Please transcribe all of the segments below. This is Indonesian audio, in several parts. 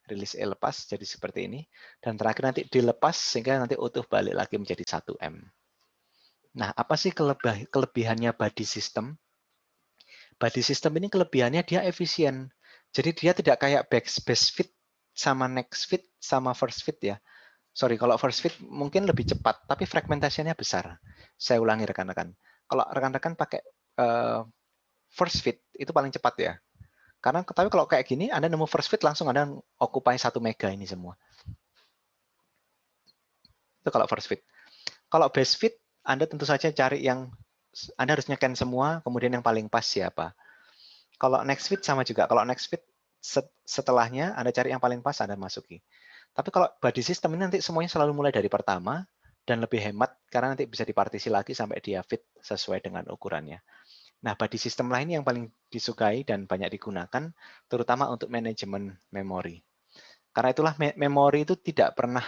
Release E lepas jadi seperti ini. Dan terakhir nanti dilepas sehingga nanti utuh balik lagi menjadi 1M. Nah, apa sih kelebihannya body system? Body system ini kelebihannya dia efisien. Jadi dia tidak kayak base fit sama next fit sama first fit ya. Sorry, kalau first fit mungkin lebih cepat, tapi fragmentasinya besar. Saya ulangi rekan-rekan. Kalau rekan-rekan pakai first fit itu paling cepat ya. Karena tapi kalau kayak gini, Anda nemu first fit langsung Anda occupy 1 mega ini semua. Itu kalau first fit. Kalau base fit, Anda tentu saja cari yang Anda harus nyekan semua, kemudian yang paling pas siapa. Kalau next fit sama juga. Kalau next fit setelahnya Anda cari yang paling pas Anda masuki. Tapi kalau body system ini nanti semuanya selalu mulai dari pertama dan lebih hemat karena nanti bisa dipartisi lagi sampai dia fit sesuai dengan ukurannya. Nah, body system lain yang paling disukai dan banyak digunakan terutama untuk manajemen memori. Karena itulah memori itu tidak pernah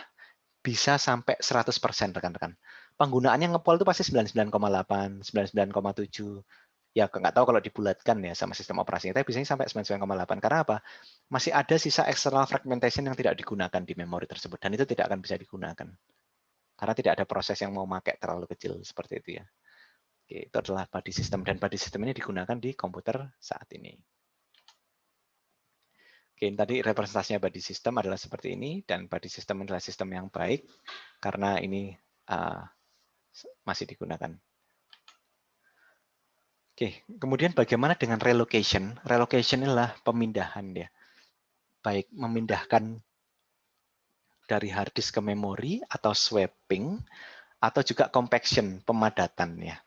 bisa sampai 100% rekan-rekan. Penggunaannya ngepol itu pasti 99,8, 99,7. Ya nggak tahu kalau dibulatkan ya sama sistem operasinya, tapi biasanya sampai 99,8. Karena apa? Masih ada sisa external fragmentation yang tidak digunakan di memori tersebut, dan itu tidak akan bisa digunakan. Karena tidak ada proses yang mau pakai terlalu kecil seperti itu ya. Oke, itu adalah body system, dan body system ini digunakan di komputer saat ini. Oke, tadi representasinya body system adalah seperti ini, dan body system adalah sistem yang baik karena ini masih digunakan. Oke, kemudian bagaimana dengan relocation? Relocation adalah pemindahan ya. Baik memindahkan dari hard disk ke memori atau swapping atau juga compaction, pemadatan ya.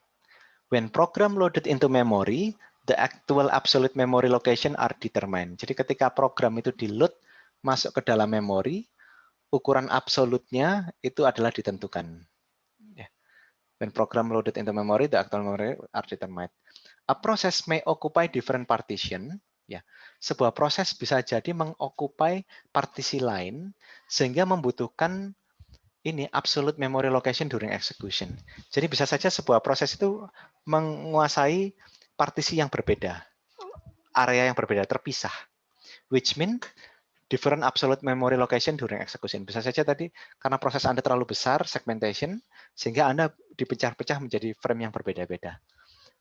When program loaded into memory, the actual absolute memory location are determined. Jadi ketika program itu di-load masuk ke dalam memori, ukuran absolutnya itu adalah ditentukan. When program loaded into memory, the actual memory are determined. A process may occupy different partition. Ya, sebuah proses bisa jadi mengokupai partisi lain sehingga membutuhkan ini absolute memory location during execution. Jadi bisa saja sebuah proses itu menguasai partisi yang berbeda, area yang berbeda, terpisah. Which mean different absolute memory location during execution. Bisa saja tadi karena proses Anda terlalu besar, segmentation, sehingga Anda dipecah-pecah menjadi frame yang berbeda-beda.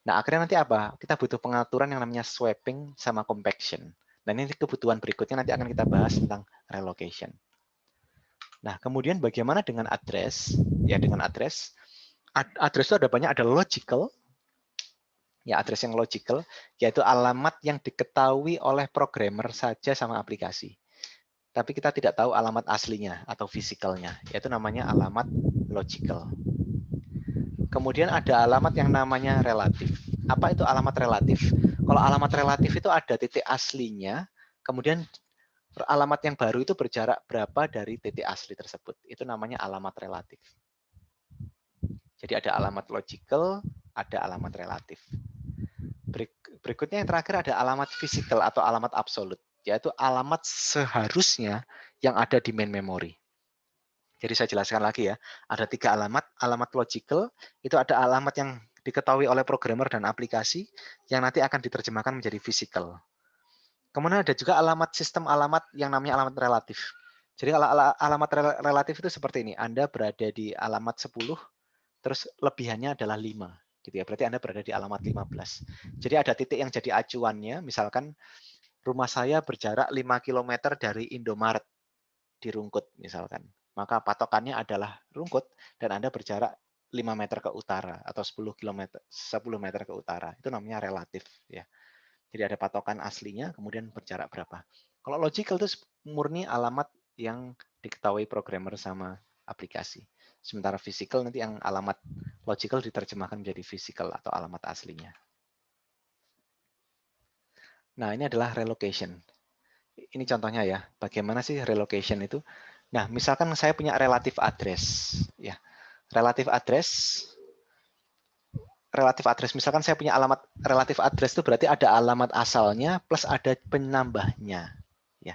Nah, akhirnya nanti apa? Kita butuh pengaturan yang namanya swapping sama compaction. Dan ini kebutuhan berikutnya nanti akan kita bahas tentang relocation. Nah, kemudian bagaimana dengan address? Ya, dengan address. Address itu ada banyak, ada logical. Ya, address yang logical, yaitu alamat yang diketahui oleh programmer saja sama aplikasi. Tapi kita tidak tahu alamat aslinya atau fisikalnya, yaitu namanya alamat logical. Kemudian ada alamat yang namanya relatif. Apa itu alamat relatif? Kalau alamat relatif itu ada titik aslinya, kemudian alamat yang baru itu berjarak berapa dari titik asli tersebut. Itu namanya alamat relatif. Jadi ada alamat logical, ada alamat relatif. Berikutnya yang terakhir ada alamat physical atau alamat absolut, yaitu alamat seharusnya yang ada di main memory. Jadi saya jelaskan lagi ya, ada 3 alamat. Alamat logical, itu ada alamat yang diketahui oleh programmer dan aplikasi, yang nanti akan diterjemahkan menjadi physical. Kemudian ada juga alamat sistem alamat yang namanya alamat relatif. Jadi alamat relatif itu seperti ini, Anda berada di alamat 10, terus lebihannya adalah 5. Gitu ya, berarti Anda berada di alamat 15. Jadi ada titik yang jadi acuannya, misalkan rumah saya berjarak 5 km dari Indomaret di Rungkut misalkan. Maka patokannya adalah Rungkut dan Anda berjarak 5 meter ke utara atau 10 meter ke utara. Itu namanya relatif ya. Jadi ada patokan aslinya kemudian berjarak berapa. Kalau logical itu murni alamat yang diketahui programmer sama aplikasi. Sementara physical nanti yang alamat logical diterjemahkan menjadi physical atau alamat aslinya. Nah, ini adalah relocation. Ini contohnya ya, bagaimana sih relocation itu? Nah, misalkan saya punya relative address, ya, relative address, misalkan saya punya alamat relative address itu berarti ada alamat asalnya plus ada penambahnya, ya.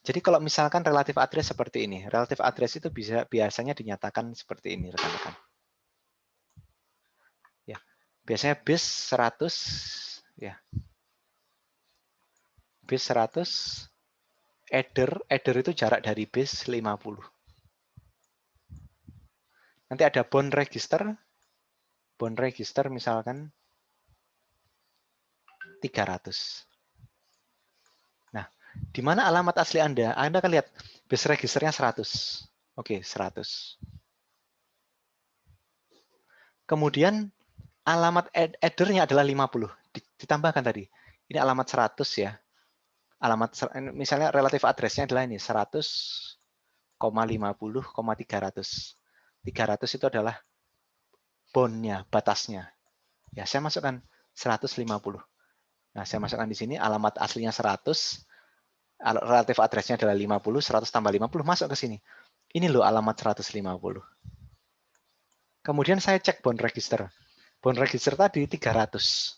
Jadi kalau misalkan relative address seperti ini, relative address itu biasanya dinyatakan seperti ini, rekan-rekan. Ya, biasanya base 100, ya, base 100 Header itu jarak dari base 50. Nanti ada bond register misalkan 300. Nah, di mana alamat asli Anda? Anda akan lihat base registernya 100. Oke, 100. Kemudian alamat headernya adalah 50. Ditambahkan tadi. Ini alamat 100 ya. Alamat misalnya relatif address-nya adalah ini 100,50,300. 300 itu adalah bondnya, batasnya. Ya, saya masukkan 150. Nah, saya masukkan di sini alamat aslinya 100, relatif address-nya adalah 50, 100 tambah 50 masuk ke sini. Ini loh alamat 150. Kemudian saya cek bond register. Bond register tadi 300.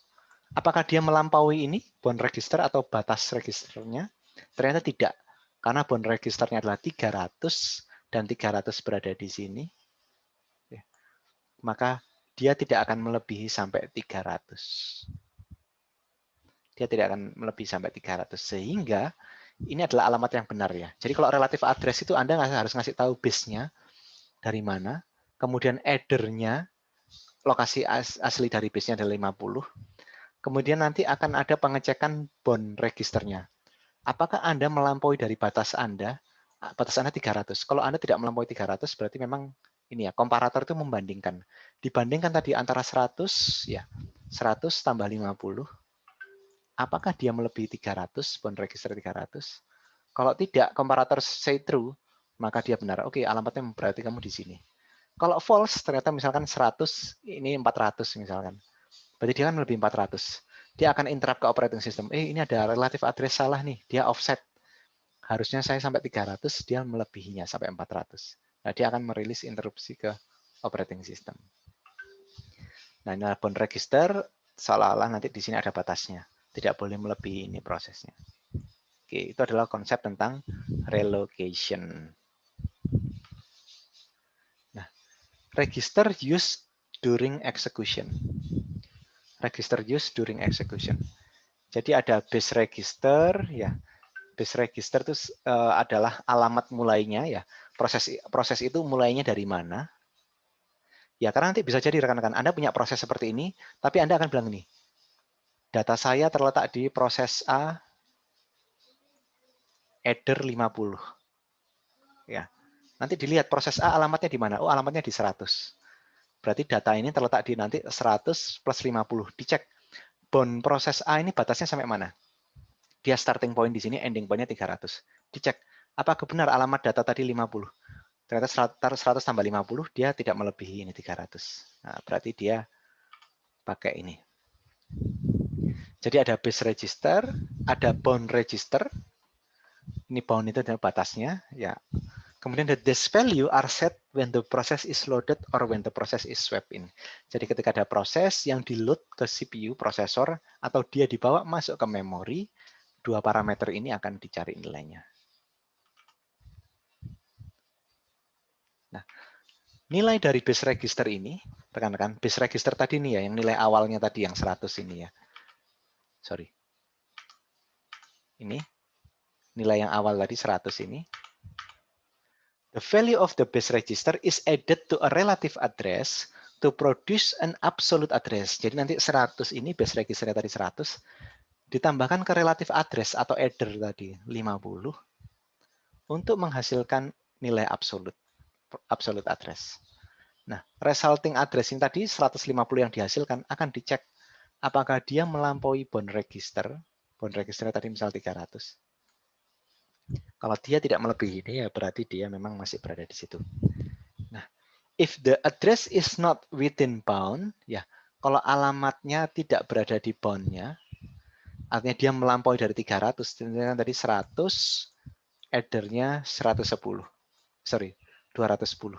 Apakah dia melampaui ini, bond register atau batas registernya? Ternyata tidak. Karena bond registernya adalah 300 dan 300 berada di sini. Maka dia tidak akan melebihi sampai 300. Dia tidak akan melebihi sampai 300. Sehingga ini adalah alamat yang benar ya. Jadi kalau relatif address itu Anda harus ngasih tahu base-nya dari mana, kemudian header-nya, lokasi asli dari base-nya adalah 50. Kemudian nanti akan ada pengecekan bond registernya. Apakah Anda melampaui dari batas Anda? Batas Anda 300. Kalau Anda tidak melampaui 300, berarti memang ini ya, komparator itu membandingkan. Dibandingkan tadi antara 100, ya 100 tambah 50, apakah dia melebihi 300, bond register 300? Kalau tidak, komparator say true, maka dia benar. Oke, alamatnya berarti kamu di sini. Kalau false, ternyata misalkan 100, ini 400 misalkan. Berarti dia kan lebih 400. Dia akan interrupt ke operating system. Ini ada relative address salah nih. Dia offset. Harusnya saya sampai 300, dia melebihinya sampai 400. Nah, dia akan merilis interupsi ke operating system. Nah, ini bond register, seolah-olah nanti di sini ada batasnya. Tidak boleh melebihi ini prosesnya. Oke, itu adalah konsep tentang relocation. Nah, register used during execution. Register used during execution. Jadi ada base register, ya. Base register itu adalah alamat mulainya, ya. Proses itu mulainya dari mana? Ya, karena nanti bisa jadi rekan-rekan Anda punya proses seperti ini, tapi Anda akan bilang nih, data saya terletak di proses A, header 50. Ya. Nanti dilihat proses A alamatnya di mana? Oh, alamatnya di 100. Berarti data ini terletak di nanti 100 plus 50. Dicek bond proses A ini batasnya sampai mana? Dia starting point di sini, ending point-nya 300. Dicek, apakah benar alamat data tadi 50? Ternyata 100 tambah 50, dia tidak melebihi ini 300. Nah, berarti dia pakai ini. Jadi ada base register, ada bound register. Ini bound itu adalah batasnya. Ya. Kemudian the this value are set when the process is loaded or when the process is swept in. Jadi ketika ada proses yang di-load ke CPU, prosesor, atau dia dibawa masuk ke memori, dua parameter ini akan dicari nilainya. Nah, nilai dari base register ini, rekan-rekan, base register tadi nih ya, yang nilai awalnya tadi yang 100 ini ya. Sorry. Ini, nilai yang awal tadi 100 ini. The value of the base register is added to a relative address to produce an absolute address. Jadi nanti 100 ini base registernya tadi 100 ditambahkan ke relative address atau header tadi 50 untuk menghasilkan nilai absolute address. Nah, resulting address ini tadi 150 yang dihasilkan akan dicek apakah dia melampaui bond register. Bond registernya tadi misal 300. Kalau dia tidak melebihi ini, ya berarti dia memang masih berada di situ. Nah, if the address is not within bound, ya kalau alamatnya tidak berada di bound-nya, artinya dia melampaui dari 300, tadi 100, header-nya 110. Sorry, 210.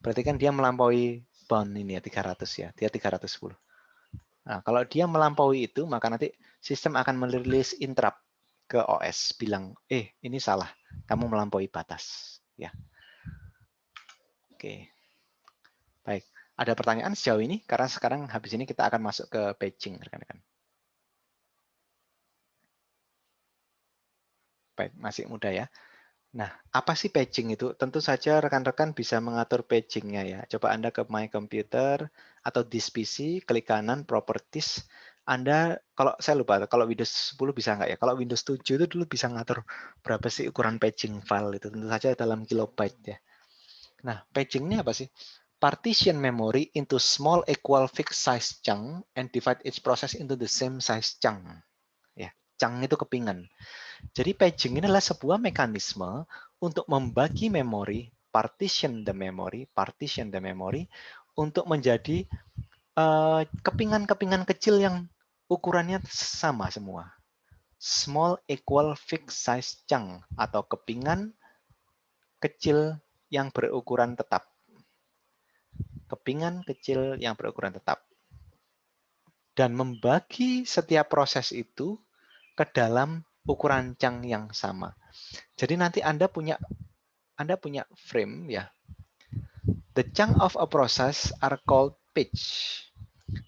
Berarti kan dia melampaui bound ini ya, 300 ya. Dia 310. Nah, kalau dia melampaui itu, maka nanti sistem akan merilis interrupt ke OS. Bilang, ini salah. Kamu melampaui batas. Ya. Oke. Baik. Ada pertanyaan sejauh ini? Karena sekarang habis ini kita akan masuk ke patching, rekan-rekan. Baik, masih muda ya. Nah, apa sih paging itu? Tentu saja rekan-rekan bisa mengatur pagingnya ya. Coba Anda ke My Computer atau This PC, klik kanan, Properties. Anda, kalau saya lupa, kalau Windows 10 bisa nggak ya? Kalau Windows 7 itu dulu bisa ngatur berapa sih ukuran paging file itu. Tentu saja dalam kilobyte ya. Nah, paging ini apa sih? Partition memory into small equal fixed size chunk and divide each process into the same size chunk. Ya, chunk itu kepingan. Jadi paging ini adalah sebuah mekanisme untuk membagi memori, partition the memory untuk menjadi kepingan-kepingan kecil yang ukurannya sama semua. Small equal fixed size chunk atau kepingan kecil yang berukuran tetap. Kepingan kecil yang berukuran tetap. Dan membagi setiap proses itu ke dalam ukuran chunk yang sama. Jadi nanti Anda punya frame ya. The chunk of a process are called page.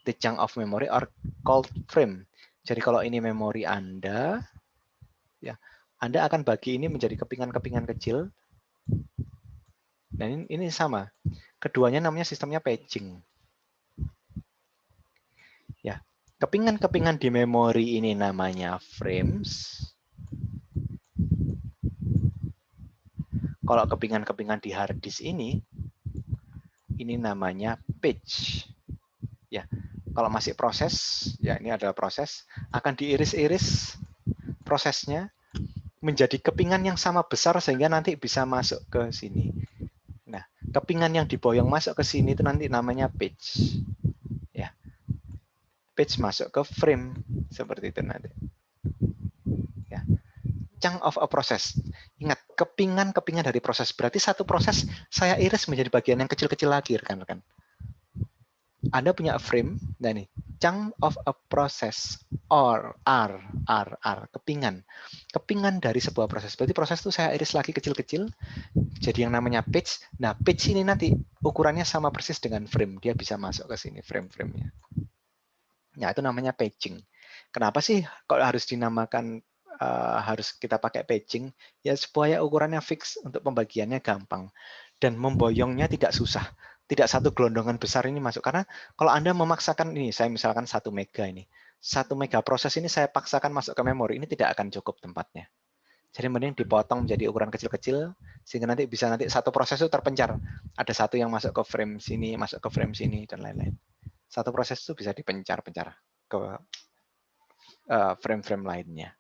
The chunk of memory are called frame. Jadi kalau ini memori Anda, ya, Anda akan bagi ini menjadi kepingan-kepingan kecil. Dan ini sama. Keduanya namanya sistemnya paging. Ya, kepingan-kepingan di memori ini namanya frames. Kalau kepingan-kepingan di hard disk ini namanya page. Ya, kalau masih proses, ya ini adalah proses, akan diiris-iris prosesnya menjadi kepingan yang sama besar sehingga nanti bisa masuk ke sini. Nah, kepingan yang diboyong masuk ke sini itu nanti namanya page. Ya, page masuk ke frame seperti itu nanti. Ya, chunk of a process. Ingat, kepingan-kepingan dari proses. Berarti satu proses saya iris menjadi bagian yang kecil-kecil lagi, rekan-rekan. Anda punya a frame, nah ini, chunk of a process, or R, kepingan. Kepingan dari sebuah proses. Berarti proses itu saya iris lagi kecil-kecil, jadi yang namanya page. Nah, page ini nanti ukurannya sama persis dengan frame. Dia bisa masuk ke sini, frame-framenya. Nah, itu namanya paging. Kenapa sih kalau harus dinamakan, harus kita pakai paging? Ya, supaya ukurannya fix, untuk pembagiannya gampang. Dan memboyongnya tidak susah. Tidak satu gelondongan besar ini masuk. Karena kalau Anda memaksakan ini, saya misalkan 1 mega ini. 1 mega proses ini saya paksakan masuk ke memori, ini tidak akan cukup tempatnya. Jadi mending dipotong menjadi ukuran kecil-kecil, sehingga nanti bisa satu proses itu terpencar. Ada satu yang masuk ke frame sini, masuk ke frame sini, dan lain-lain. Satu proses itu bisa dipencar-pencar ke frame-frame lainnya.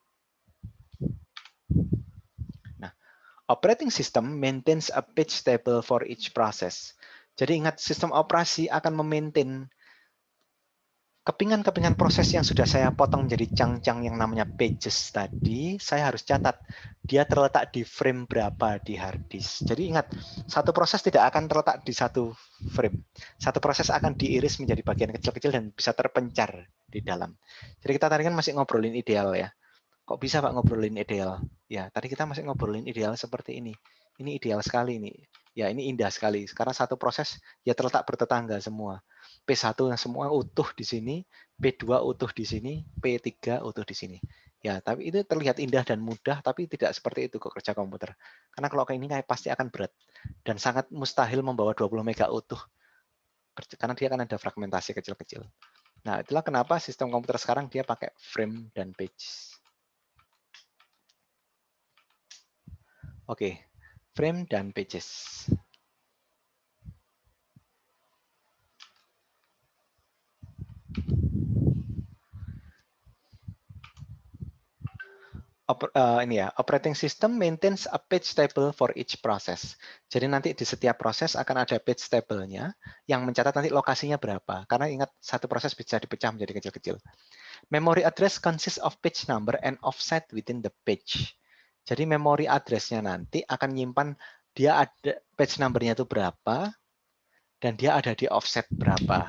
Nah, operating system maintains a page table for each process. Jadi ingat, sistem operasi akan memaintain kepingan-kepingan proses yang sudah saya potong menjadi chunk-chunk yang namanya pages tadi. Saya harus catat dia terletak di frame berapa di hard disk. Jadi ingat, satu proses tidak akan terletak di satu frame. Satu proses akan diiris menjadi bagian kecil-kecil dan bisa terpencar di dalam. Jadi kita tadi kan masih ngobrolin ideal ya. Kok bisa Pak ngobrolin ideal? Ya, tadi kita masih ngobrolin ideal seperti ini. Ini ideal sekali nih. Ya, ini indah sekali. Sekarang satu proses ya terletak bertetangga semua. P1 semua utuh di sini, P2 utuh di sini, P3 utuh di sini. Ya, tapi itu terlihat indah dan mudah, tapi tidak seperti itu kok kerja komputer. Karena kalau kayak ini kayak pasti akan berat dan sangat mustahil membawa 20 mega utuh. Karena dia akan ada fragmentasi kecil-kecil. Nah, itulah kenapa sistem komputer sekarang dia pakai frame dan pages. Oke, frame dan pages. Ini ya, operating system maintains a page table for each process. Jadi nanti di setiap proses akan ada page table-nya yang mencatat nanti lokasinya berapa. Karena ingat, satu proses bisa dipecah menjadi kecil-kecil. Memory address consists of page number and offset within the page. Jadi memory address-nya nanti akan nyimpan dia ada page number-nya itu berapa dan dia ada di offset berapa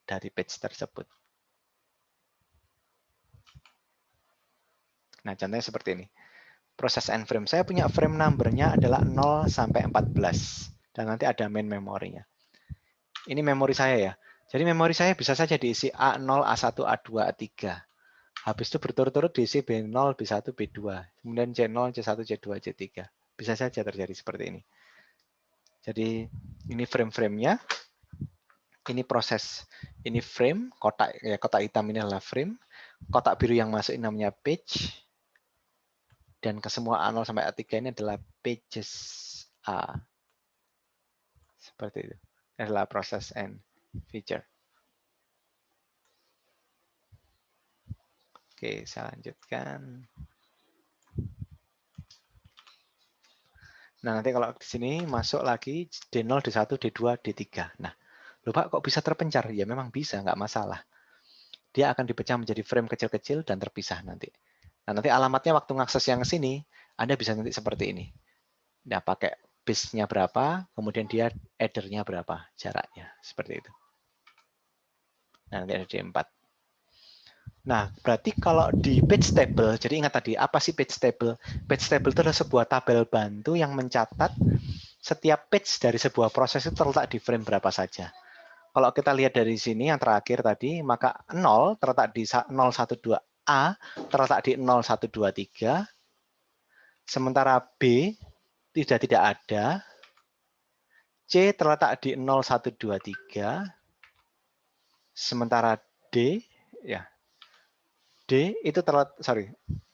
dari page tersebut. Nah, contohnya seperti ini. Proses end frame. Saya punya frame number-nya adalah 0 sampai 14. Dan nanti ada main memorinya. Ini memori saya ya. Jadi memori saya bisa saja diisi A0, A1, A2, A3. Habis itu berturut-turut diisi B0, B1, B2. Kemudian C0, C1, C2, C3. Bisa saja terjadi seperti ini. Jadi ini frame-framenya. Ini proses, ini frame, kotak ya, kotak hitam ini adalah frame, kotak biru yang masuk ini namanya page, dan ke semua A0 sampai A3 ini adalah pages A. Seperti itu. Ini adalah proses and feature. Oke, saya lanjutkan. Nah, nanti kalau di sini masuk lagi D0, D1, D2, D3. Nah, lupa kok bisa terpencar? Ya memang bisa, nggak masalah. Dia akan dipecah menjadi frame kecil-kecil dan terpisah nanti. Nah, nanti alamatnya waktu ngakses yang sini, Anda bisa nanti seperti ini. Nah, pakai base-nya berapa, kemudian dia header-nya berapa, jaraknya. Seperti itu. Nah, nanti ada D4. Nah, berarti kalau di page table, jadi ingat tadi, apa sih page table? Page table itu adalah sebuah tabel bantu yang mencatat setiap page dari sebuah proses itu terletak di frame berapa saja. Kalau kita lihat dari sini yang terakhir tadi, maka 0 terletak di 012A, terletak di 0123, sementara B tidak ada, C terletak di 0123, sementara D ya D itu terletak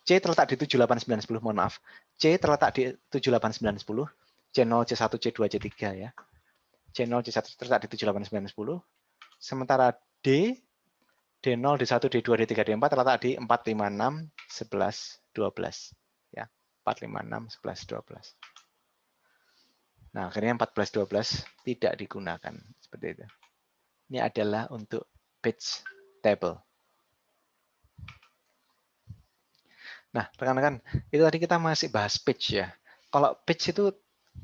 C terletak di 78910, mohon maaf. C terletak di 78910, C0, C1, C2, C3 ya. C0, C1 terletak di 78910, sementara D0, D1, D2, D3, D4 terletak di 456, 11, 12 ya. 456, 11, 12. Nah, akhirnya 14, 12 tidak digunakan seperti itu. Ini adalah untuk page table. Nah, rekan-rekan, itu tadi kita masih bahas page ya. Kalau page itu,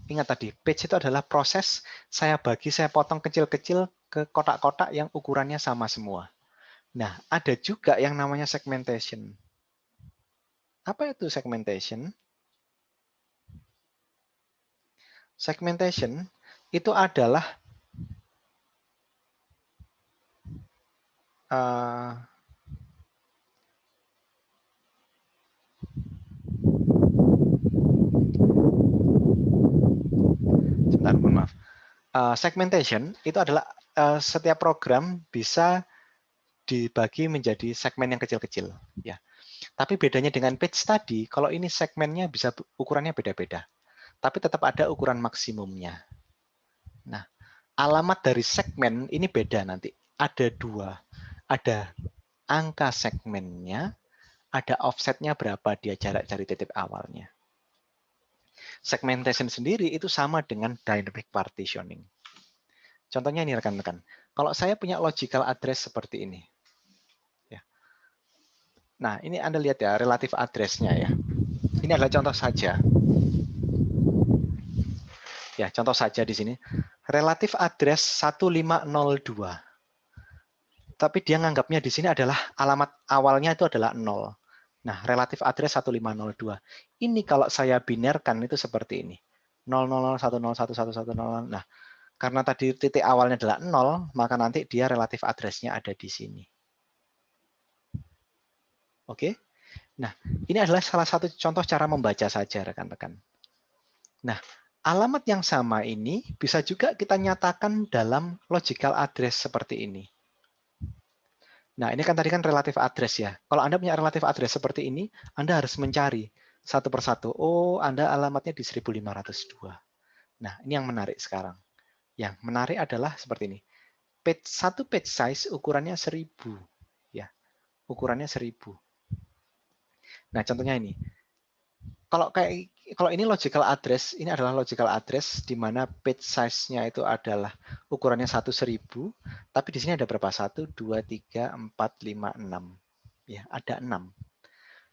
ingat tadi, page itu adalah proses saya potong kecil-kecil ke kotak-kotak yang ukurannya sama semua. Nah, ada juga yang namanya segmentation. Apa itu segmentation? Segmentation itu adalah sebentar, mohon maaf. Segmentation itu adalah setiap program bisa dibagi menjadi segmen yang kecil-kecil, ya. Tapi bedanya dengan page tadi, kalau ini segmennya bisa ukurannya beda-beda, tapi tetap ada ukuran maksimumnya. Nah, alamat dari segmen ini beda nanti. Ada dua, ada angka segmennya, ada offsetnya berapa dia jarak dari titik awalnya. Segmentation sendiri itu sama dengan dynamic partitioning. Contohnya ini rekan-rekan. Kalau saya punya logical address seperti ini. Ya. Nah, ini Anda lihat ya, relatif address-nya ya. Ini adalah contoh saja. Ya, contoh saja di sini. Relatif address 1502. Tapi dia nganggapnya di sini adalah alamat awalnya itu adalah 0. Nah, relatif address 1502. Ini kalau saya binarkan itu seperti ini. 000101110. Nah, karena tadi titik awalnya adalah 0, maka nanti dia relatif address-nya ada di sini. Oke? Nah, ini adalah salah satu contoh cara membaca saja, rekan-rekan. Nah, alamat yang sama ini bisa juga kita nyatakan dalam logical address seperti ini. Nah, ini kan tadi kan relatif address ya. Kalau Anda punya relatif address seperti ini, Anda harus mencari satu persatu. Oh, Anda alamatnya di 1502. Nah, ini yang menarik sekarang. Yang menarik adalah seperti ini. Satu page size ukurannya 1000. Ya, ukurannya 1000. Nah, contohnya ini. Kalau ini logical address, ini adalah logical address di mana page size-nya itu adalah ukurannya 1000, tapi di sini ada berapa? 1, 2, 3, 4, 5, 6. Ya, ada 6.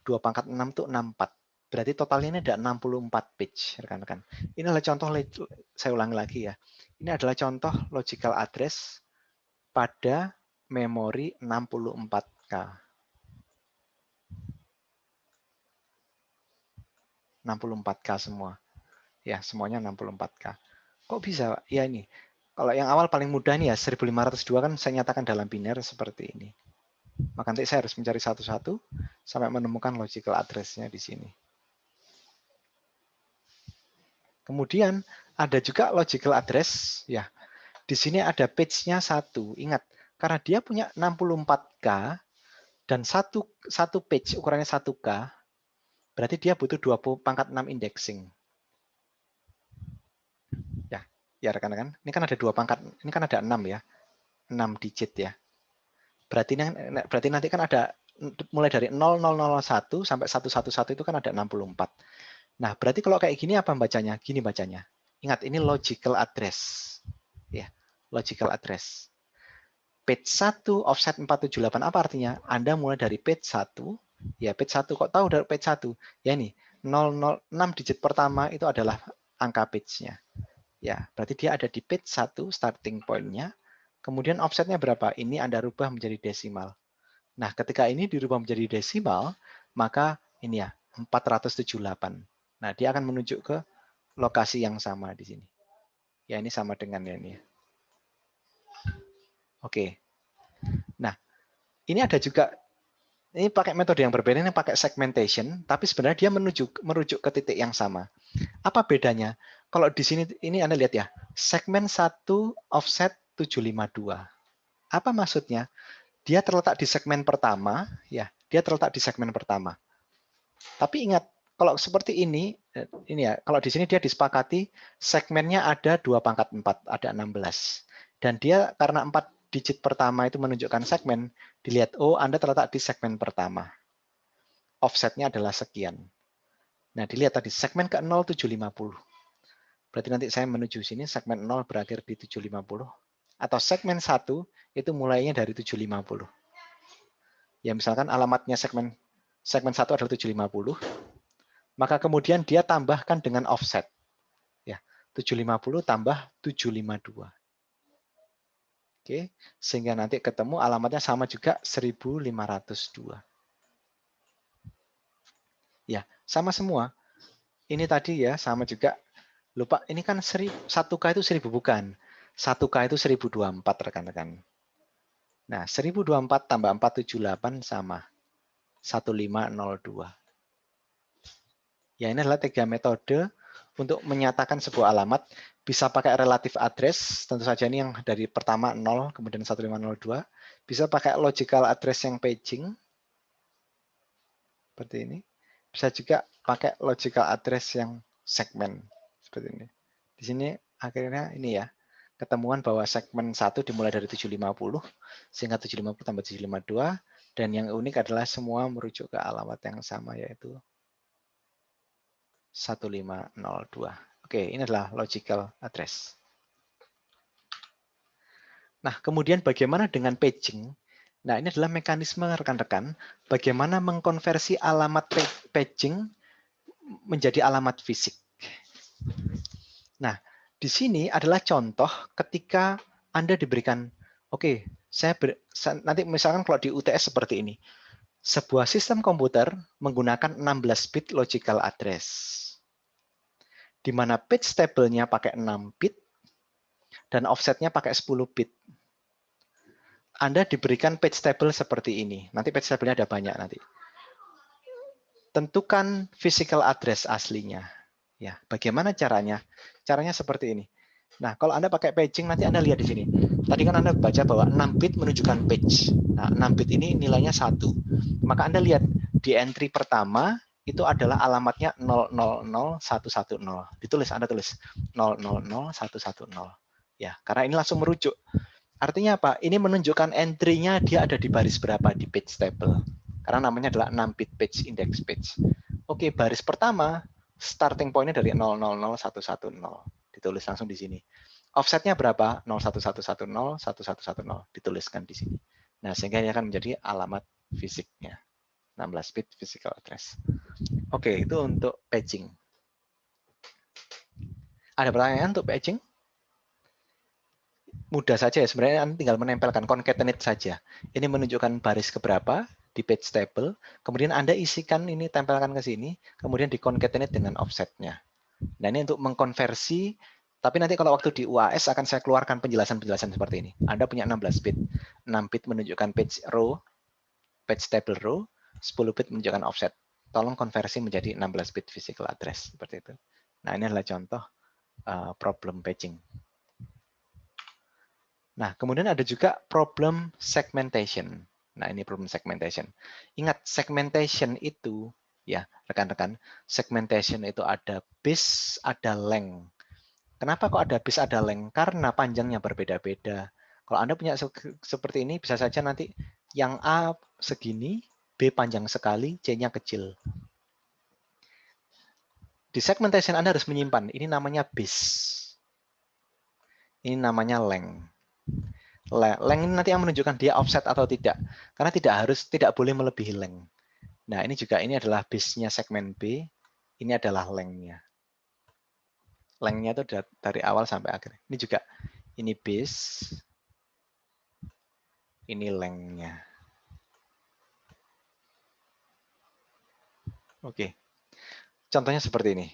2 pangkat 6 itu 64. Berarti totalnya ini ada 64 page, rekan-rekan. Ini adalah contoh, saya ulangi lagi ya. Ini adalah contoh logical address pada memori 64K. 64K semua. Ya, semuanya 64K. Kok bisa? Ya ini. Kalau yang awal paling mudah nih ya 1502 kan saya nyatakan dalam biner seperti ini. Maka nanti saya harus mencari satu-satu sampai menemukan logical address-nya di sini. Kemudian ada juga logical address, ya. Di sini ada page-nya 1. Ingat, karena dia punya 64K dan satu page ukurannya 1K, berarti dia butuh 20⁻6 indexing. Ya rekan-rekan, ini kan ada 2 pangkat, ini kan ada 6 ya, 6 digit ya. Berarti nanti kan ada mulai dari 0001 sampai 111 itu kan ada 64. Nah, berarti kalau kayak gini apa bacanya? Gini bacanya. Ingat, ini logical address. Ya, logical address. Page 1 offset 478 apa artinya? Anda mulai dari page 1, ya page 1 kok tahu dari page 1? Ya ini, 006 digit pertama itu adalah angka page-nya. Ya, berarti dia ada di page 1 starting point-nya. Kemudian offsetnya berapa? Ini Anda rubah menjadi desimal. Nah, ketika ini dirubah menjadi desimal, maka ini ya, 478. Nah, dia akan menunjuk ke lokasi yang sama di sini. Ya, ini sama dengan ini. Oke. Nah, ini ada juga, ini pakai metode yang berbeda, ini pakai segmentation, tapi sebenarnya dia merujuk ke titik yang sama. Apa bedanya? Kalau di sini, ini Anda lihat ya, segmen 1 offset 752. Apa maksudnya? Dia terletak di segmen pertama, ya, dia terletak di segmen pertama. Tapi ingat, kalau seperti ini ya, kalau di sini dia disepakati segmennya ada 2⁻4, ada 16. Dan dia karena 4 digit pertama itu menunjukkan segmen, dilihat, oh Anda terletak di segmen pertama. Offsetnya adalah sekian. Nah, dilihat tadi, segmen ke 0750. Berarti nanti saya menuju sini, segmen 0 berakhir di 750. Atau segmen 1 itu mulainya dari 750. Ya, misalkan alamatnya segmen 1 adalah 750, maka kemudian dia tambahkan dengan offset. Ya, 750 tambah 752. Oke, sehingga nanti ketemu alamatnya sama juga 1502. Ya, sama semua. Ini tadi ya, sama juga. Lupa, ini kan 1K itu 1000 bukan. 1K itu 1024 rekan-rekan. Nah, 1024 tambah 478 sama 1502. Ya, ini adalah 3 metode untuk menyatakan sebuah alamat. Bisa pakai relative address, tentu saja ini yang dari pertama 0, kemudian 1502. Bisa pakai logical address yang paging, seperti ini. Bisa juga pakai logical address yang segmen, seperti ini. Di sini akhirnya ini ya, ketemuan bahwa segmen 1 dimulai dari 750, sehingga 750 tambah 752, dan yang unik adalah semua merujuk ke alamat yang sama, yaitu 1502. Oke, ini adalah logical address. Nah, kemudian bagaimana dengan paging? Nah, ini adalah mekanisme rekan-rekan, bagaimana mengkonversi alamat paging menjadi alamat fisik. Nah, di sini adalah contoh ketika Anda diberikan, oke, nanti misalkan kalau di UTS seperti ini, sebuah sistem komputer menggunakan 16 bit logical address, di mana page table-nya pakai 6 bit, dan offsetnya pakai 10 bit. Anda diberikan page table seperti ini. Nanti page table-nya ada banyak nanti. Tentukan physical address aslinya. Ya, bagaimana caranya? Caranya seperti ini. Nah, kalau Anda pakai paging, nanti Anda lihat di sini. Tadi kan Anda baca bahwa 6 bit menunjukkan page. Nah, 6 bit ini nilainya 1. Maka Anda lihat di entry pertama itu adalah alamatnya 000110. Ditulis, Anda tulis 000110. Ya, karena ini langsung merujuk. Artinya apa? Ini menunjukkan entry-nya dia ada di baris berapa di page table. Karena namanya adalah 6 bit page index page. Oke, baris pertama starting point-nya dari 000110. Ditulis langsung di sini. Offsetnya berapa? 01110, 1110. Dituliskan di sini. Nah, sehingga ini akan menjadi alamat fisiknya. 16 bit physical address. Oke, itu untuk paging. Ada pertanyaan untuk paging? Mudah saja ya, sebenarnya Anda tinggal menempelkan concatenate saja. Ini menunjukkan baris keberapa di page table, kemudian Anda isikan ini, tempelkan ke sini, kemudian di concatenate dengan offsetnya. Nah, ini untuk mengkonversi, tapi nanti kalau waktu di UAS akan saya keluarkan penjelasan-penjelasan seperti ini. Anda punya 16 bit. 6 bit menunjukkan page row, page table row, 10 bit menunjukkan offset. Tolong konversi menjadi 16 bit physical address seperti itu. Nah, ini adalah contoh problem patching. Nah, kemudian ada juga problem segmentation. Nah, ini problem segmentation. Ingat, segmentation itu, ya rekan-rekan, segmentation itu ada bis, ada length. Kenapa kok ada bis, ada length? Karena panjangnya berbeda-beda. Kalau Anda punya seperti ini, bisa saja nanti yang A segini, B panjang sekali, C-nya kecil. Di segmentation Anda harus menyimpan, ini namanya bis. Ini namanya length. Length ini nanti yang menunjukkan dia offset atau tidak. Karena tidak boleh melebihi length. Nah, ini juga ini adalah base-nya segmen B, ini adalah length-nya. Length-nya itu dari awal sampai akhir. Ini juga ini base, ini length-nya. Oke. Contohnya seperti ini.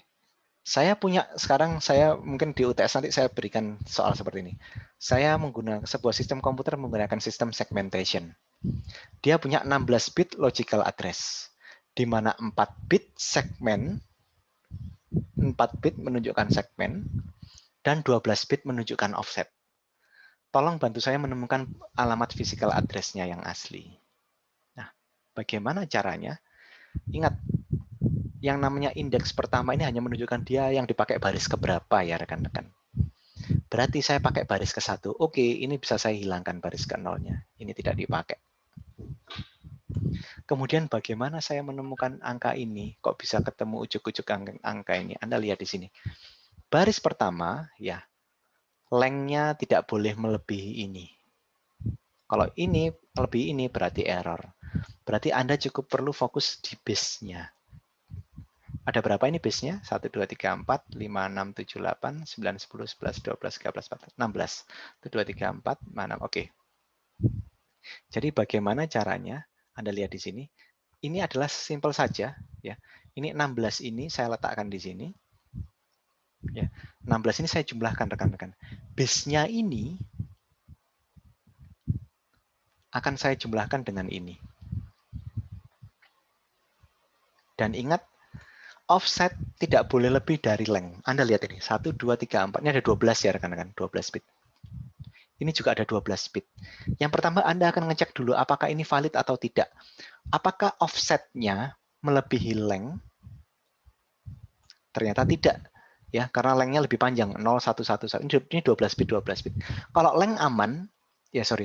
Sekarang saya mungkin di UTS nanti saya berikan soal seperti ini. Saya menggunakan sebuah sistem komputer menggunakan sistem segmentation. Dia punya 16 bit logical address, di mana 4 bit segmen, 4 bit menunjukkan segmen, dan 12 bit menunjukkan offset. Tolong bantu saya menemukan alamat physical address-nya yang asli. Nah, bagaimana caranya? Ingat, yang namanya indeks pertama ini hanya menunjukkan dia yang dipakai baris keberapa ya rekan-rekan. Berarti saya pakai baris ke-1. Oke, ini bisa saya hilangkan baris ke-0-nya. Ini tidak dipakai. Kemudian bagaimana saya menemukan angka ini? Kok bisa ketemu ujuk-ujuk angka ini? Anda lihat di sini. Baris pertama, ya, length-nya tidak boleh melebihi ini. Kalau ini lebih ini berarti error. Berarti Anda cukup perlu fokus di base-nya. Ada berapa ini base-nya? 1, 2, 3, 4, 5, 6, 7, 8, 9, 10, 11, 12, 13, 14, 16. 1, 2, 3, 4, 5, 6. Oke. Jadi bagaimana caranya? Anda lihat di sini. Ini adalah simple saja. Ya. Ini 16 ini saya letakkan di sini. Ya. 16 ini saya jumlahkan rekan-rekan. Base-nya ini akan saya jumlahkan dengan ini. Dan ingat, offset tidak boleh lebih dari length. Anda lihat ini, 1, 2, 3, 4. Ini ada 12 ya rekan-rekan, 12 bit. Ini juga ada 12 bit. Yang pertama Anda akan ngecek dulu apakah ini valid atau tidak. Apakah offsetnya melebihi length? Ternyata tidak. Ya, karena length-nya lebih panjang, 0111. Ini 12 bit, 12 bit. Kalau length aman,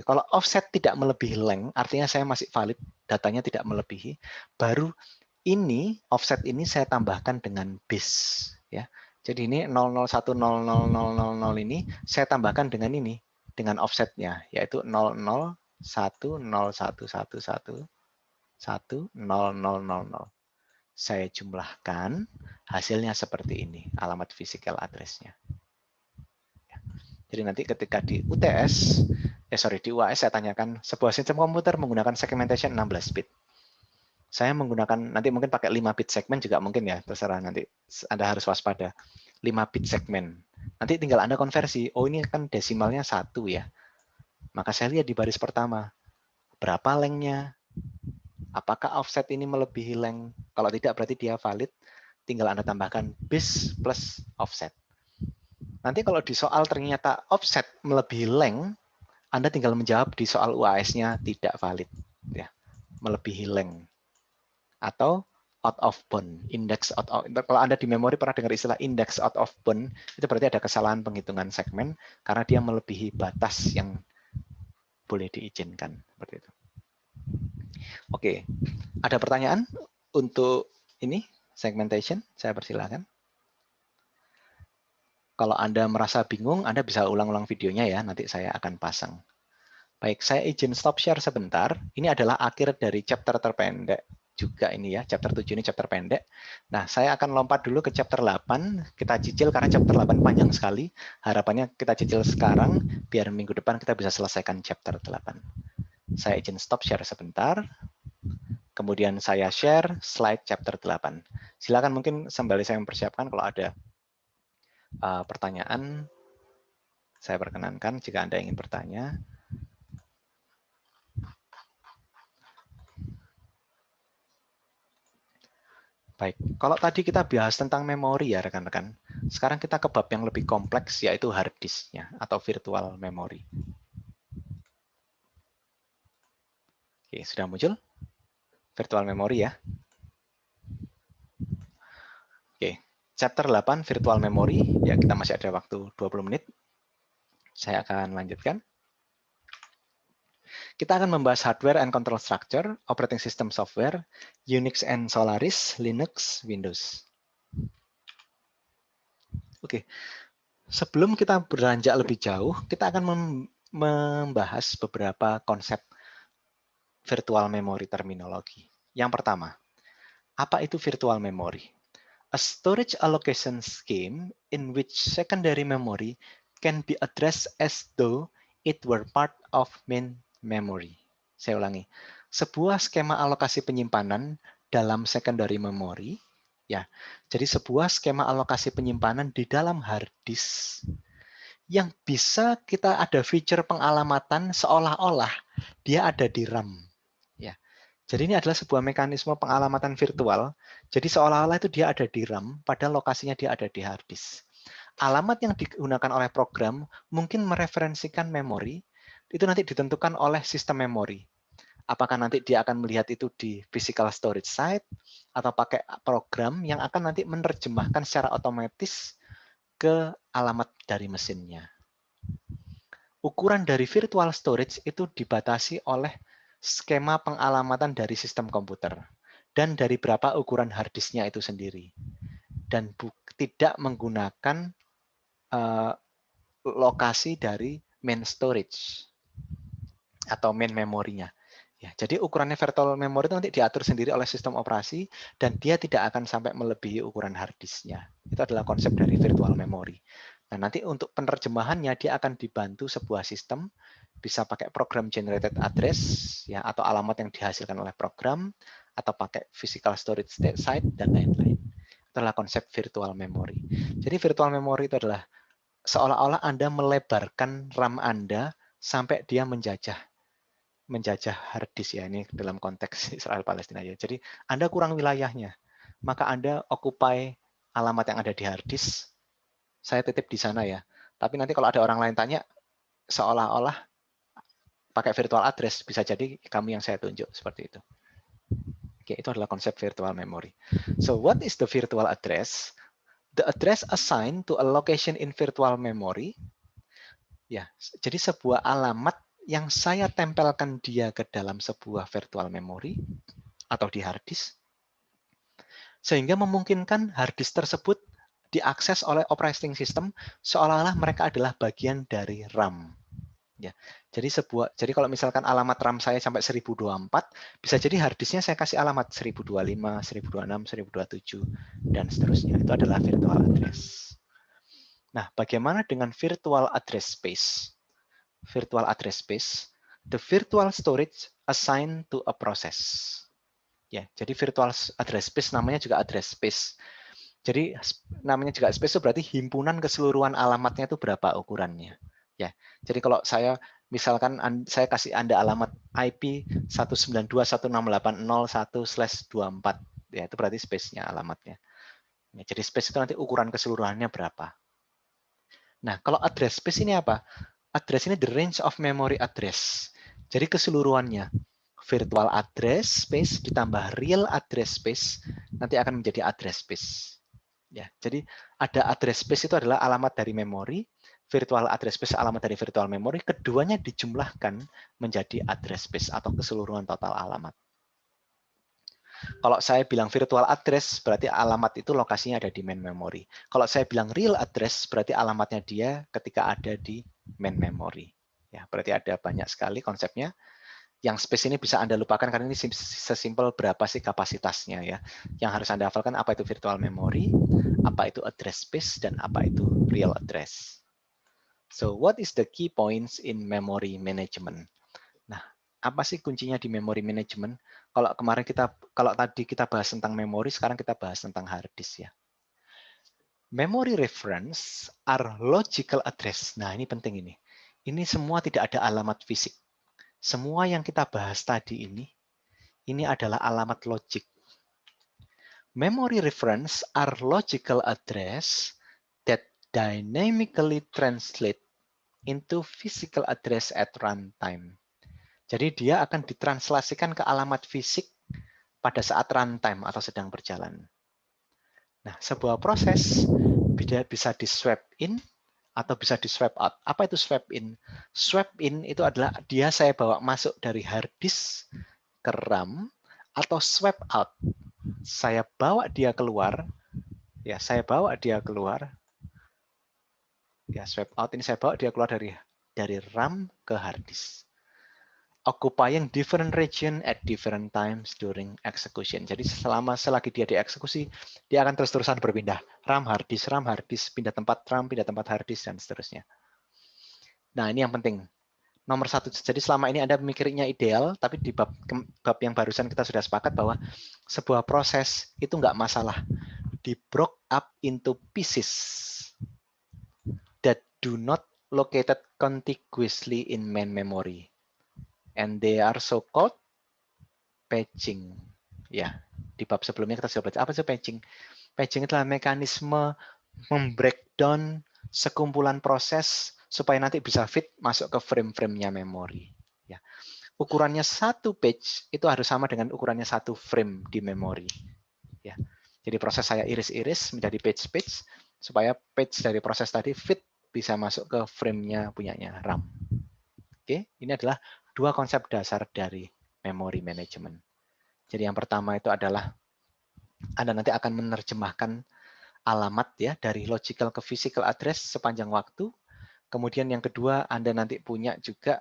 kalau offset tidak melebihi length, artinya saya masih valid, datanya tidak melebihi, baru ini offset ini saya tambahkan dengan base, ya. Jadi ini 00100000 ini saya tambahkan dengan ini, dengan offsetnya, yaitu 00101111100000. Saya jumlahkan, hasilnya seperti ini, alamat physical address-nya. Jadi nanti ketika di UTS, di UAS saya tanyakan sebuah sistem komputer menggunakan segmentation 16 bit. Saya menggunakan, nanti mungkin pakai 5 bit segmen juga mungkin ya, terserah nanti. Anda harus waspada. 5 bit segmen. Nanti tinggal Anda konversi. Oh ini kan desimalnya 1 ya. Maka saya lihat di baris pertama. Berapa length-nya? Apakah offset ini melebihi length? Kalau tidak berarti dia valid. Tinggal Anda tambahkan base plus offset. Nanti kalau di soal ternyata offset melebihi length, Anda tinggal menjawab di soal UAS-nya tidak valid. Ya, melebihi length. Atau out of bound, index out of, kalau Anda di memori pernah dengar istilah index out of bound, itu berarti ada kesalahan penghitungan segmen karena dia melebihi batas yang boleh diizinkan. Seperti itu. Oke, ada pertanyaan untuk ini segmentation? Saya persilahkan. Kalau Anda merasa bingung, Anda bisa ulang-ulang videonya ya, nanti saya akan pasang. Baik, saya izin stop share sebentar. Ini adalah akhir dari chapter terpendek juga ini ya, chapter 7 ini chapter pendek. Nah, saya akan lompat dulu ke chapter 8, kita cicil karena chapter 8 panjang sekali. Harapannya kita cicil sekarang, biar minggu depan kita bisa selesaikan chapter 8. Saya izin stop share sebentar, kemudian saya share slide chapter 8. Silakan mungkin sembari saya mempersiapkan kalau ada pertanyaan, saya perkenankan jika Anda ingin bertanya. Baik, kalau tadi kita bahas tentang memori ya rekan-rekan. Sekarang kita ke bab yang lebih kompleks yaitu hard disk-nya atau virtual memory. Oke, sudah muncul virtual memory ya. Oke, chapter 8 virtual memory. Ya, kita masih ada waktu 20 menit. Saya akan lanjutkan. Kita akan membahas hardware and control structure, operating system software, Unix and Solaris, Linux, Windows. Oke, sebelum kita beranjak lebih jauh, kita akan membahas beberapa konsep virtual memory terminologi. Yang pertama, apa itu virtual memory? A storage allocation scheme in which secondary memory can be addressed as though it were part of main memory. Saya ulangi. Sebuah skema alokasi penyimpanan dalam secondary memory, ya. Jadi sebuah skema alokasi penyimpanan di dalam hard disk yang bisa kita ada feature pengalamatan seolah-olah dia ada di RAM. Ya. Jadi ini adalah sebuah mekanisme pengalamatan virtual. Jadi seolah-olah itu dia ada di RAM, padahal lokasinya dia ada di hard disk. Alamat yang digunakan oleh program mungkin mereferensikan memori, itu nanti ditentukan oleh sistem memori. Apakah nanti dia akan melihat itu di physical storage site, atau pakai program yang akan nanti menerjemahkan secara otomatis ke alamat dari mesinnya. Ukuran dari virtual storage itu dibatasi oleh skema pengalamatan dari sistem komputer dan dari berapa ukuran hard disk-nya itu sendiri. Dan tidak menggunakan lokasi dari main storage atau main memorinya. Ya, jadi ukurannya virtual memory itu nanti diatur sendiri oleh sistem operasi dan dia tidak akan sampai melebihi ukuran hard disk-nya. Itu adalah konsep dari virtual memory. Nah, nanti untuk penerjemahannya dia akan dibantu sebuah sistem, bisa pakai program generated address ya atau alamat yang dihasilkan oleh program atau pakai physical storage site dan lain-lain. Itu adalah konsep virtual memory. Jadi virtual memory itu adalah seolah-olah Anda melebarkan RAM Anda sampai dia menjajah hard disk ya, ini dalam konteks Israel Palestina ya. Jadi Anda kurang wilayahnya, maka Anda occupy alamat yang ada di hard disk. Saya titip di sana ya. Tapi nanti kalau ada orang lain tanya, seolah-olah pakai virtual address, bisa jadi kami yang saya tunjuk seperti itu. Oke, itu adalah konsep virtual memory. So what is the virtual address? The address assigned to a location in virtual memory. Ya, jadi sebuah alamat yang saya tempelkan dia ke dalam sebuah virtual memory atau di hard disk, sehingga memungkinkan hard disk tersebut diakses oleh operating system seolah-olah mereka adalah bagian dari RAM. Ya, jadi kalau misalkan alamat RAM saya sampai 1024, bisa jadi hard disknya saya kasih alamat 1025, 1026, 1027 dan seterusnya. Itu adalah virtual address. Nah, bagaimana dengan virtual address space? Virtual address space, the virtual storage assigned to a process. Ya, jadi virtual address space namanya juga address space. Jadi namanya juga space itu berarti himpunan keseluruhan alamatnya itu berapa ukurannya. Ya, jadi kalau saya misalkan saya kasih Anda alamat IP 192.168.01/24, ya itu berarti space-nya alamatnya. Ya, jadi space itu nanti ukuran keseluruhannya berapa. Nah, kalau address space ini apa? Address ini the range of memory address. Jadi keseluruhannya virtual address space ditambah real address space nanti akan menjadi address space. Ya, jadi ada address space itu adalah alamat dari memori, virtual address space alamat dari virtual memory, keduanya dijumlahkan menjadi address space atau keseluruhan total alamat. Kalau saya bilang virtual address, berarti alamat itu lokasinya ada di main memory. Kalau saya bilang real address, berarti alamatnya dia ketika ada di main memory. Ya, berarti ada banyak sekali konsepnya. Yang space ini bisa Anda lupakan karena ini sesimpel berapa sih kapasitasnya ya. Yang harus Anda hafalkan apa itu virtual memory, apa itu address space, dan apa itu real address. So, what is the key points in memory management? Nah, apa sih kuncinya di memory management? Kalau tadi kita bahas tentang memori, sekarang kita bahas tentang hard disk ya. Memory reference are logical address. Nah, ini penting ini. Ini semua tidak ada alamat fisik. Semua yang kita bahas tadi ini adalah alamat logik. Memory reference are logical address that dynamically translate into physical address at runtime. Jadi dia akan ditranslasikan ke alamat fisik pada saat runtime atau sedang berjalan. Nah, sebuah proses bisa di swap in atau bisa di swap out. Apa itu swap in? Swap in itu adalah dia saya bawa masuk dari hard disk ke RAM, atau swap out. Saya bawa dia keluar, ya saya bawa dia keluar. Ya, swap out ini saya bawa dia keluar dari RAM ke hard disk. Occupying different region at different times during execution. Jadi selagi dia dieksekusi, dia akan terus-terusan berpindah. RAM, hard disk, pindah tempat RAM, pindah tempat hard disk, dan seterusnya. Nah, ini yang penting. Nomor satu, jadi selama ini Anda mikirnya ideal, tapi di bab yang barusan kita sudah sepakat bahwa sebuah proses itu nggak masalah. Di broke up into pieces that do not located contiguously in main memory. And they are so-called patching. Ya, di bab sebelumnya kita sudah baca. Apa itu patching? Patching adalah mekanisme membreakdown sekumpulan proses supaya nanti bisa fit masuk ke frame-frame-nya memori. Ya. Ukurannya satu page itu harus sama dengan ukurannya satu frame di memori. Ya. Jadi proses saya iris-iris menjadi page-page supaya page dari proses tadi fit bisa masuk ke frame-nya punyanya RAM. Oke, ini adalah dua konsep dasar dari memory management. Jadi yang pertama itu adalah Anda nanti akan menerjemahkan alamat ya dari logical ke physical address sepanjang waktu. Kemudian yang kedua, Anda nanti punya juga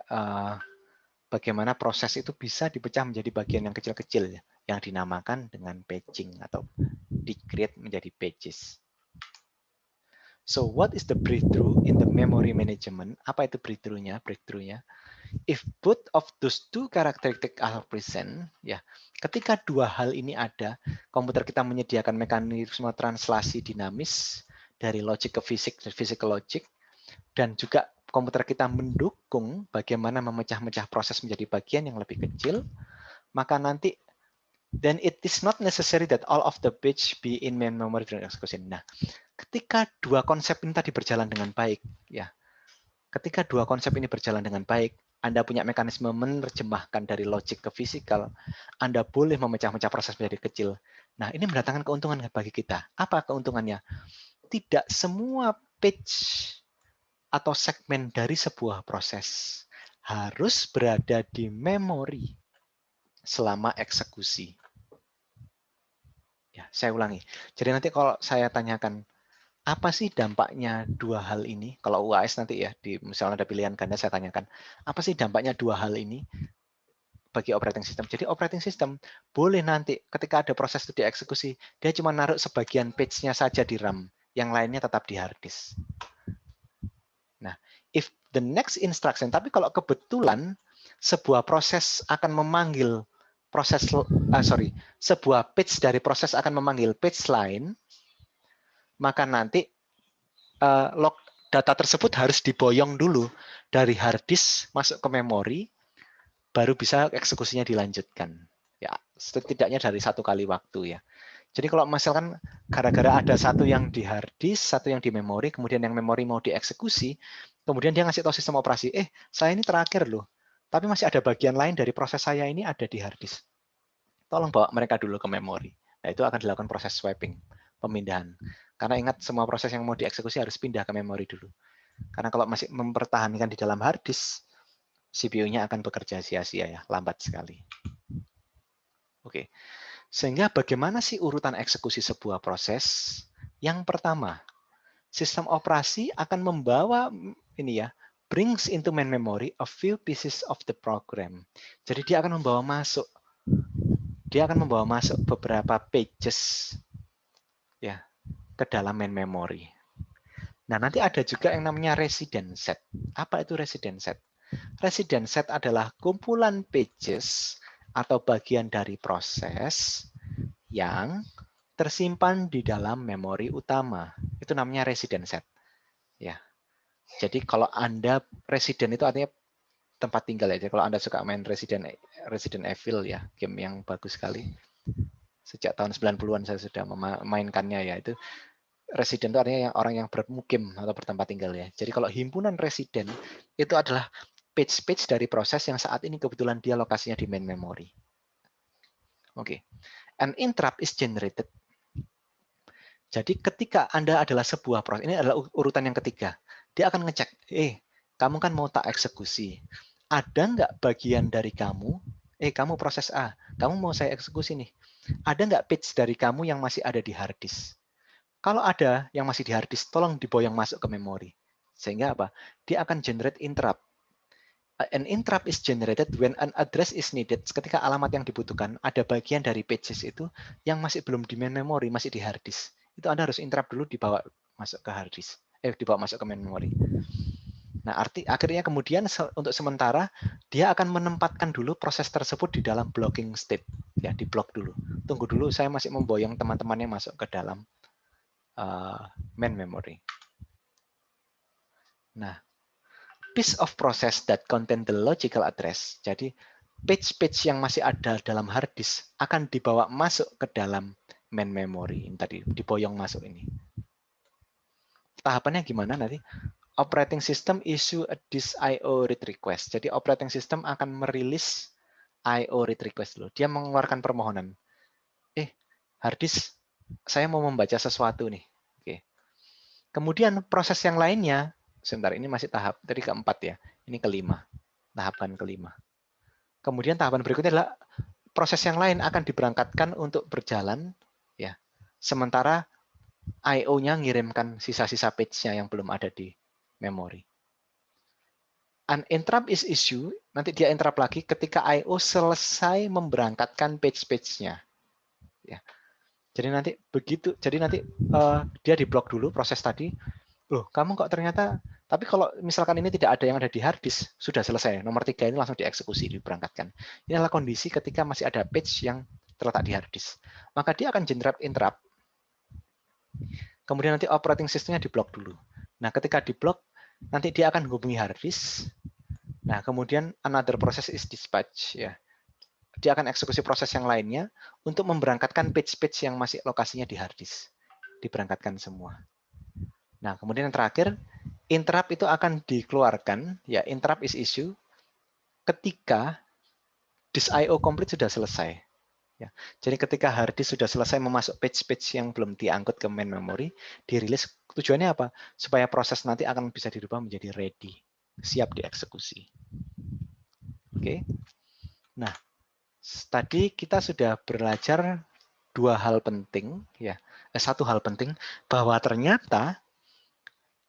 bagaimana proses itu bisa dipecah menjadi bagian yang kecil-kecil ya, yang dinamakan dengan patching atau di-create menjadi pages. So what is the breakthrough in the memory management? Apa itu breakthrough-nya? Breakthrough-nya, if both of those two characteristics are present, ya, ketika dua hal ini ada, komputer kita menyediakan mekanisme translasi dinamis dari logic ke fisik dan physical logic, dan juga komputer kita mendukung bagaimana memecah-mecah proses menjadi bagian yang lebih kecil, maka nanti then it is not necessary that all of the page be in main memory during execution. Nah, ketika dua konsep ini tadi berjalan dengan baik, ya, ketika dua konsep ini berjalan dengan baik, Anda punya mekanisme menerjemahkan dari logik ke fisikal, Anda boleh memecah-mecah proses menjadi kecil. Nah, ini mendatangkan keuntungan bagi kita. Apa keuntungannya? Tidak semua page atau segmen dari sebuah proses harus berada di memori selama eksekusi. Ya, saya ulangi. Jadi nanti kalau saya tanyakan, apa sih dampaknya dua hal ini? Kalau UAS nanti ya, di misalnya ada pilihan ganda, saya tanyakan, apa sih dampaknya dua hal ini bagi operating system? Jadi operating system boleh nanti ketika ada proses itu dieksekusi, dia cuma naruh sebagian page-nya saja di RAM, yang lainnya tetap di hard disk. Nah, if the next instruction, tapi kalau kebetulan sebuah proses akan memanggil sebuah page dari proses akan memanggil page lain, maka nanti data tersebut harus diboyong dulu dari hard disk masuk ke memori, baru bisa eksekusinya dilanjutkan. Ya, setidaknya dari satu kali waktu ya. Jadi kalau misalkan gara-gara ada satu yang di hard disk, satu yang di memori, kemudian yang memori mau dieksekusi, kemudian dia ngasih tahu sistem operasi, saya ini terakhir loh, tapi masih ada bagian lain dari proses saya ini ada di hard disk. Tolong bawa mereka dulu ke memori. Nah, itu akan dilakukan proses swapping, pemindahan. Karena ingat, semua proses yang mau dieksekusi harus pindah ke memori dulu. Karena kalau masih mempertahankan di dalam hard disk, CPU-nya akan bekerja sia-sia ya, lambat sekali. Oke. Sehingga bagaimana sih urutan eksekusi sebuah proses? Yang pertama, sistem operasi akan membawa ini ya, brings into main memory a few pieces of the program. Jadi dia akan membawa masuk beberapa pages ya ke dalam main memory. Nah, nanti ada juga yang namanya resident set. Apa itu resident set? Resident set adalah kumpulan pages atau bagian dari proses yang tersimpan di dalam memori utama. Itu namanya resident set. Ya. Jadi kalau Anda resident itu artinya tempat tinggal ya. Jadi kalau Anda suka main Resident Evil ya, game yang bagus sekali. Sejak tahun 90-an saya sudah memainkannya ya. Itu residen itu artinya yang orang yang bermukim atau bertempat tinggal ya. Jadi kalau himpunan residen itu adalah page-page dari proses yang saat ini kebetulan dia lokasinya di main memory. Oke. An interrupt is generated. Jadi ketika Anda adalah sebuah proses, ini adalah urutan yang ketiga. Dia akan ngecek, kamu kan mau tak eksekusi. Ada nggak bagian dari kamu, kamu proses A, kamu mau saya eksekusi nih. Ada nggak page dari kamu yang masih ada di hard disk? Kalau ada yang masih di hard disk, tolong diboyong masuk ke memori. Sehingga apa? Dia akan generate interrupt. An interrupt is generated when an address is needed. Ketika alamat yang dibutuhkan, ada bagian dari pages itu yang masih belum di main memory, masih di hard disk. Itu Anda harus interrupt dulu dibawa masuk ke hard disk. Dibawa masuk ke main memory. Nah, akhirnya kemudian untuk sementara dia akan menempatkan dulu proses tersebut di dalam blocking state. Ya, di block dulu. Tunggu dulu, saya masih memboyong teman-temannya masuk ke dalam main memory. Nah, piece of process that contain the logical address. Jadi page-page yang masih ada dalam hard disk akan dibawa masuk ke dalam main memory. Ini tadi diboyong masuk ini. Tahapannya gimana nanti? Operating system issue a disk I/O read request. Jadi operating system akan merilis I/O read request dulu. Dia mengeluarkan permohonan. Hard disk, saya mau membaca sesuatu nih. Oke. Kemudian proses yang lainnya, sebentar, ini masih tahap tadi keempat ya. Ini kelima, tahapan kelima. Kemudian tahapan berikutnya adalah proses yang lain akan diberangkatkan untuk berjalan, ya. Sementara I/O-nya ngirimkan sisa-sisa page-nya yang belum ada di memori. An interrupt is issue, nanti dia interrupt lagi ketika I/O selesai memberangkatkan page-page-nya. Ya. Jadi nanti dia diblok dulu proses tadi. Loh, kamu kok ternyata, tapi kalau misalkan ini tidak ada yang ada di hard disk, sudah selesai. Nomor 3 ini langsung dieksekusi, diberangkatkan. Ini adalah kondisi ketika masih ada page yang terletak di hard disk. Maka dia akan generate interrupt. Kemudian nanti operating systemnya diblok dulu. Nah, ketika diblok, nanti dia akan hubungi hard disk. Nah, kemudian another process is dispatch. Ya. Dia akan eksekusi proses yang lainnya untuk memberangkatkan page-page yang masih lokasinya di hard disk. Diberangkatkan semua. Nah, kemudian yang terakhir, interrupt itu akan dikeluarkan, ya interrupt is issue, ketika disk I/O complete sudah selesai. Ya. Jadi ketika hard disk sudah selesai memasuk page-page yang belum diangkut ke main memory, dirilis. Tujuannya apa? Supaya proses nanti akan bisa dirubah menjadi ready, siap dieksekusi. Oke. Nah, tadi kita sudah belajar satu hal penting, bahwa ternyata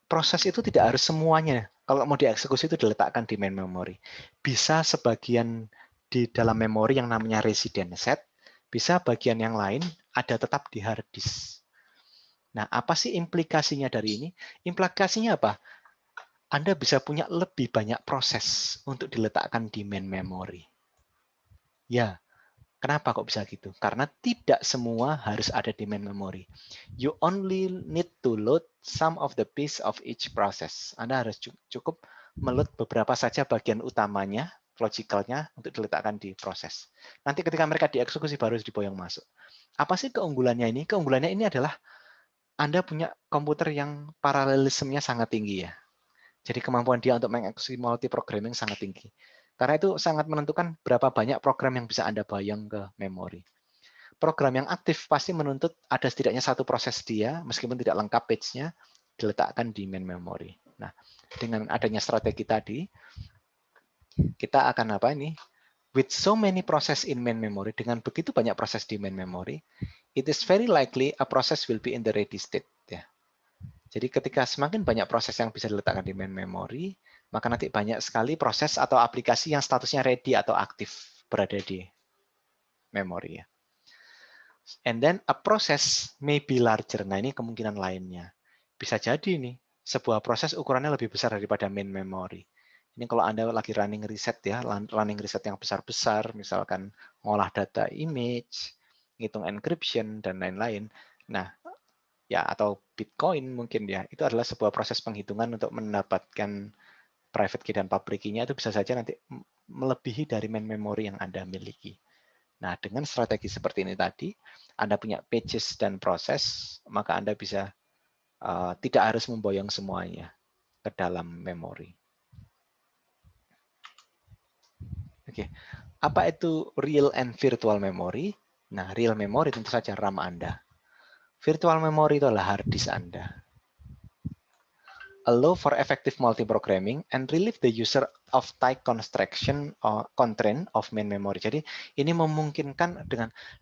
proses itu tidak harus semuanya. Kalau mau dieksekusi itu diletakkan di main memory. Bisa sebagian di dalam memori yang namanya resident set, bisa bagian yang lain ada tetap di hard disk. Nah, apa sih implikasinya dari ini? Implikasinya apa? Anda bisa punya lebih banyak proses untuk diletakkan di main memory. Ya, kenapa kok bisa gitu? Karena tidak semua harus ada di main memory. You only need to load some of the piece of each process. Anda harus cukup meload beberapa saja bagian utamanya, logicalnya, untuk diletakkan di proses. Nanti ketika mereka dieksekusi baru diboyong masuk. Apa sih keunggulannya ini? Keunggulannya ini adalah Anda punya komputer yang paralelismenya sangat tinggi ya. Jadi kemampuan dia untuk mengeksekusi multi-programming sangat tinggi. Karena itu sangat menentukan berapa banyak program yang bisa Anda boyong ke memori. Program yang aktif pasti menuntut ada setidaknya satu proses dia, meskipun tidak lengkap page-nya, diletakkan di main memory. Nah, dengan adanya strategi tadi, kita akan apa ini? With so many process in main memory, dengan begitu banyak proses di main memory, it is very likely a process will be in the ready state. Ya. Jadi ketika semakin banyak proses yang bisa diletakkan di main memory, maka nanti banyak sekali proses atau aplikasi yang statusnya ready atau aktif berada di memori ya. And then a process may be larger. Nah, ini kemungkinan lainnya. Bisa jadi nih, sebuah proses ukurannya lebih besar daripada main memory. Ini kalau Anda lagi running riset ya, running riset yang besar-besar, misalkan ngolah data image, ngitung encryption, dan lain-lain. Nah, ya atau Bitcoin mungkin ya, itu adalah sebuah proses penghitungan untuk mendapatkan private key dan public key-nya itu bisa saja nanti melebihi dari main memory yang Anda miliki. Nah, dengan strategi seperti ini tadi, Anda punya pages dan proses, maka Anda bisa tidak harus memboyong semuanya ke dalam memori. Oke, apa itu real and virtual memory? Nah, real memory tentu saja RAM Anda. Virtual memory itu adalah hard disk Anda. Allow for effective multiprogramming and relieve the user of tight constraint or constraint of main memory. Jadi ini memungkinkan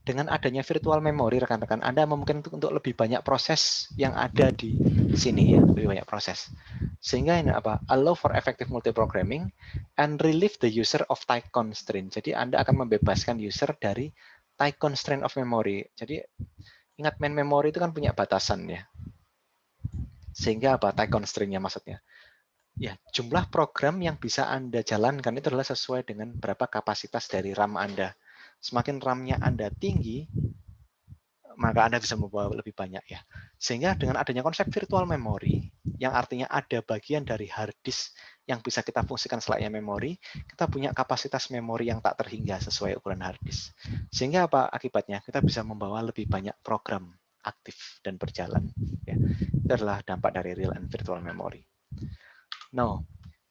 dengan adanya virtual memory, rekan-rekan, Anda memungkinkan untuk lebih banyak proses yang ada di sini ya, lebih banyak proses. Sehingga ini apa? Allow for effective multiprogramming and relieve the user of tight constraint. Jadi Anda akan membebaskan user dari tight constraint of memory. Jadi ingat main memory itu kan punya batasan ya. Sehingga apa? Tight constraint-nya maksudnya. Ya, jumlah program yang bisa Anda jalankan itu adalah sesuai dengan berapa kapasitas dari RAM Anda. Semakin RAM-nya Anda tinggi, maka Anda bisa membawa lebih banyak ya. Sehingga dengan adanya konsep virtual memory, yang artinya ada bagian dari hard disk yang bisa kita fungsikan selayaknya memori, kita punya kapasitas memori yang tak terhingga sesuai ukuran hard disk. Sehingga apa akibatnya? Kita bisa membawa lebih banyak program aktif dan berjalan. Ya. Itu adalah dampak dari real and virtual memory. No.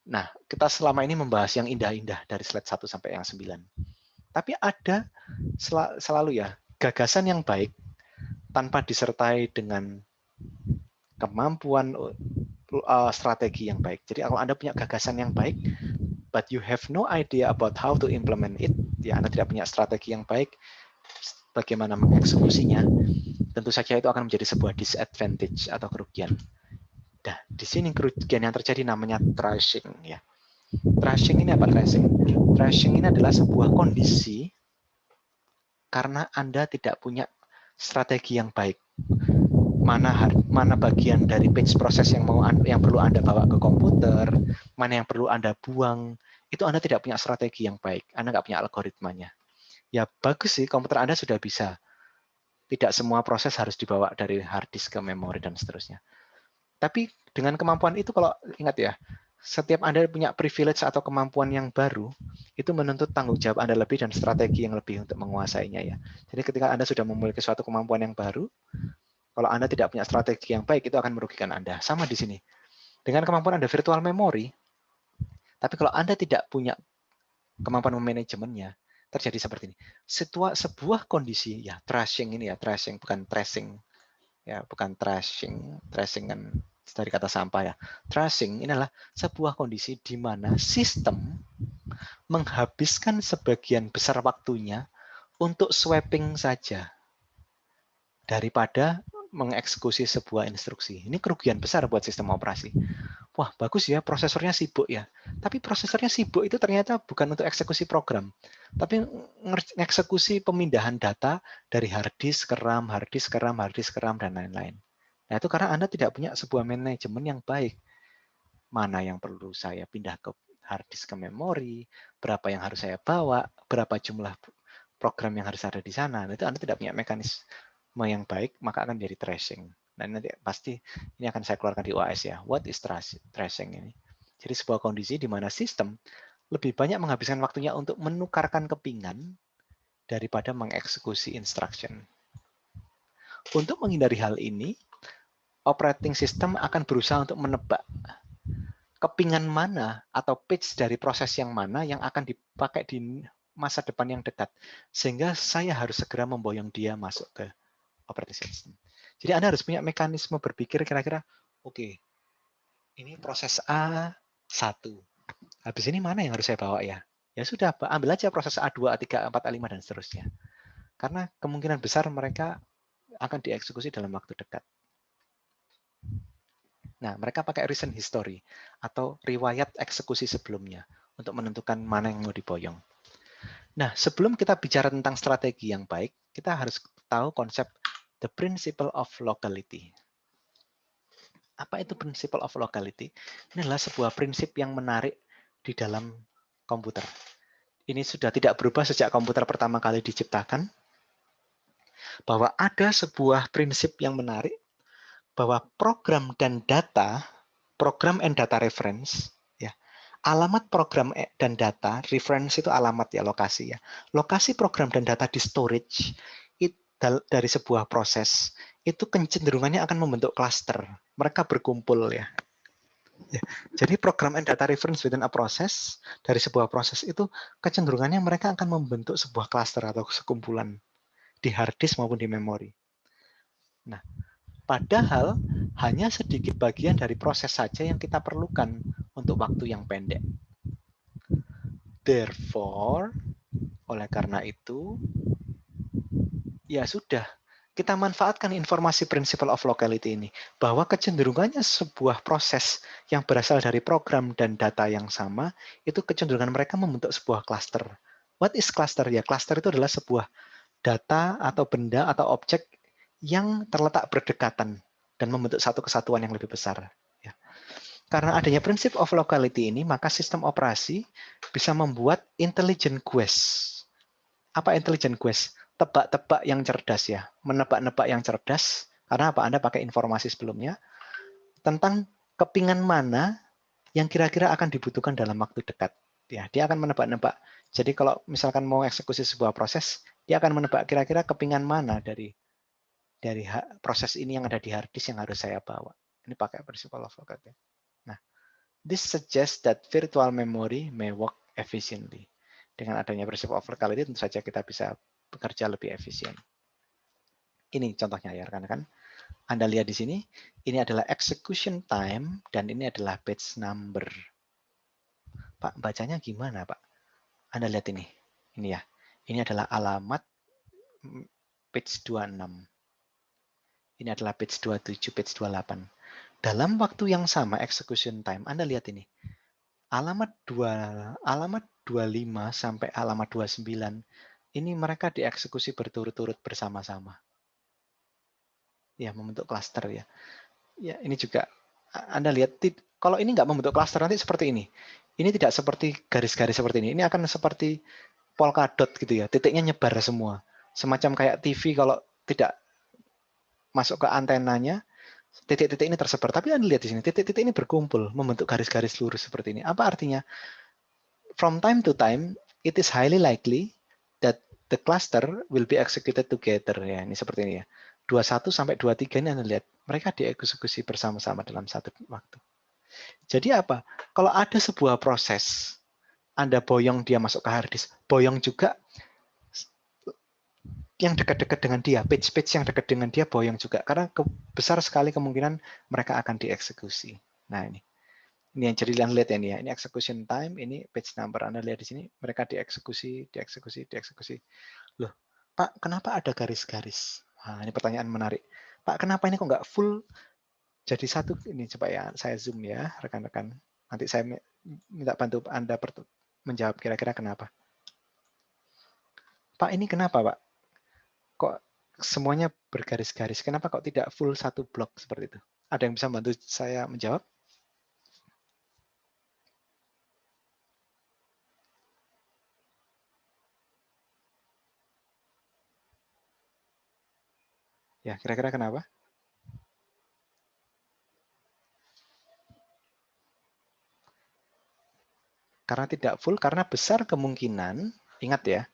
Nah, kita selama ini membahas yang indah-indah dari slide 1 sampai yang 9. Tapi ada selalu ya, gagasan yang baik tanpa disertai dengan kemampuan strategi yang baik. Jadi kalau Anda punya gagasan yang baik, but you have no idea about how to implement it, ya Anda tidak punya strategi yang baik, bagaimana mengeksekusinya, tentu saja itu akan menjadi sebuah disadvantage atau kerugian. Nah, di sini kerugian yang terjadi namanya trashing ya. Trashing ini apa trashing? Trashing ini adalah sebuah kondisi karena Anda tidak punya strategi yang baik. Mana bagian dari batch proses yang perlu Anda bawa ke komputer, mana yang perlu Anda buang, itu Anda tidak punya strategi yang baik. Anda nggak punya algoritmanya. Ya bagus sih, komputer Anda sudah bisa. Tidak semua proses harus dibawa dari hard disk ke memori dan seterusnya. Tapi dengan kemampuan itu kalau ingat ya, setiap Anda punya privilege atau kemampuan yang baru, itu menuntut tanggung jawab Anda lebih dan strategi yang lebih untuk menguasainya ya. Jadi ketika Anda sudah memiliki suatu kemampuan yang baru, kalau Anda tidak punya strategi yang baik, itu akan merugikan Anda. Sama di sini. Dengan kemampuan Anda virtual memory, tapi kalau Anda tidak punya kemampuan memanajemennya, terjadi seperti ini. Sebuah kondisi, ya trashing ini ya, trashing bukan tracing. Ya, bukan trashing kan dari kata sampah ya. Trashing ini adalah sebuah kondisi di mana sistem menghabiskan sebagian besar waktunya untuk swapping saja daripada mengeksekusi sebuah instruksi. Ini kerugian besar buat sistem operasi. Wah, bagus ya, prosesornya sibuk ya. Tapi prosesornya sibuk itu ternyata bukan untuk eksekusi program, tapi mengeksekusi pemindahan data dari hard disk ke RAM, hard disk ke RAM, hard disk ke RAM, dan lain-lain. Nah, itu karena Anda tidak punya sebuah manajemen yang baik. Mana yang perlu saya pindah ke hard disk ke memori, berapa yang harus saya bawa, berapa jumlah program yang harus ada di sana. Nah, itu Anda tidak punya mekanisme yang baik, maka akan menjadi trashing. Dan nanti pasti ini akan saya keluarkan di OAS ya. What is trashing ini? Jadi sebuah kondisi di mana sistem lebih banyak menghabiskan waktunya untuk menukarkan kepingan daripada mengeksekusi instruction. Untuk menghindari hal ini, operating system akan berusaha untuk menebak kepingan mana atau page dari proses yang mana yang akan dipakai di masa depan yang dekat. Sehingga saya harus segera memboyong dia masuk ke operating system. Jadi Anda harus punya mekanisme berpikir kira-kira, oke, ini proses A1. Habis ini mana yang harus saya bawa ya? Ya sudah, ambil aja proses A2, A3, A4, A5, dan seterusnya. Karena kemungkinan besar mereka akan dieksekusi dalam waktu dekat. Nah, mereka pakai recent history atau riwayat eksekusi sebelumnya untuk menentukan mana yang mau diboyong. Nah, sebelum kita bicara tentang strategi yang baik, kita harus tahu konsep the principle of locality. Apa itu principle of locality? Ini adalah sebuah prinsip yang menarik di dalam komputer. Ini sudah tidak berubah sejak komputer pertama kali diciptakan. Bahwa ada sebuah prinsip yang menarik bahwa program and data reference, ya, Alamat program dan data, reference itu alamat ya, lokasi ya. Lokasi program dan data di storage dari sebuah proses itu kecenderungannya akan membentuk cluster. Mereka berkumpul ya. Jadi program and data reference within a process dari sebuah proses itu kecenderungannya mereka akan membentuk sebuah cluster atau sekumpulan di hard disk maupun di memori. Nah, padahal hanya sedikit bagian dari proses saja yang kita perlukan untuk waktu yang pendek. Therefore, oleh karena itu, ya sudah, kita manfaatkan informasi principle of locality ini, bahwa kecenderungannya sebuah proses yang berasal dari program dan data yang sama, itu kecenderungan mereka membentuk sebuah cluster. What is cluster? Ya, cluster itu adalah sebuah data atau benda atau objek yang terletak berdekatan dan membentuk satu kesatuan yang lebih besar. Ya. Karena adanya prinsip of locality ini, maka sistem operasi bisa membuat intelligent quest. Apa intelligent quest? Tebak-tebak yang cerdas ya, menebak-nebak yang cerdas. Karena apa? Anda pakai informasi sebelumnya tentang kepingan mana yang kira-kira akan dibutuhkan dalam waktu dekat. Ya, dia akan menebak-nebak. Jadi kalau misalkan mau eksekusi sebuah proses, dia akan menebak kira-kira kepingan mana dari proses ini yang ada di hard disk yang harus saya bawa. Ini pakai principle of locality. Nah, this suggests that virtual memory may work efficiently. Dengan adanya principle of locality, tentu saja kita bisa bekerja lebih efisien. Ini contohnya ya rekan-rekan. Anda lihat di sini, ini adalah execution time dan ini adalah batch number. Pak, bacanya gimana, Pak? Anda lihat ini. Ini ya. Ini adalah alamat page 26. Ini adalah page 27, page 28. Dalam waktu yang sama execution time, Anda lihat ini. Alamat 25 sampai alamat 29 ini mereka dieksekusi berturut-turut bersama-sama. Ya, membentuk klaster ya. Ya, ini juga Anda lihat kalau ini nggak membentuk klaster nanti seperti ini. Ini tidak seperti garis-garis seperti ini. Ini akan seperti polkadot gitu ya. Titiknya nyebar semua. Semacam kayak TV kalau tidak masuk ke antenanya, titik-titik ini tersebar. Tapi Anda lihat di sini, titik-titik ini berkumpul membentuk garis-garis lurus seperti ini. Apa artinya? From time to time, it is highly likely that the cluster will be executed together. Ya, ini seperti ini ya. 21 sampai 23 ini Anda lihat, mereka dieksekusi bersama-sama dalam satu waktu. Jadi apa? Kalau ada sebuah proses, Anda boyong dia masuk ke hard disk, boyong juga yang dekat-dekat dengan dia, page-page yang dekat dengan dia boyong juga. Karena besar sekali kemungkinan mereka akan dieksekusi. Nah ini. Ini yang jadi lihat ya ini ya. Ini execution time, ini page number. Anda lihat di sini, mereka dieksekusi. Loh, Pak, kenapa ada garis-garis? Nah, ini pertanyaan menarik. Pak, kenapa ini kok nggak full jadi satu? Ini coba ya, saya zoom ya, rekan-rekan. Nanti saya minta bantu Anda menjawab kira-kira kenapa. Pak, ini kenapa, Pak? Kok semuanya bergaris-garis? Kenapa kok tidak full satu blok seperti itu? Ada yang bisa bantu saya menjawab? Ya, kira-kira kenapa? Karena tidak full, karena besar kemungkinan, ingat ya,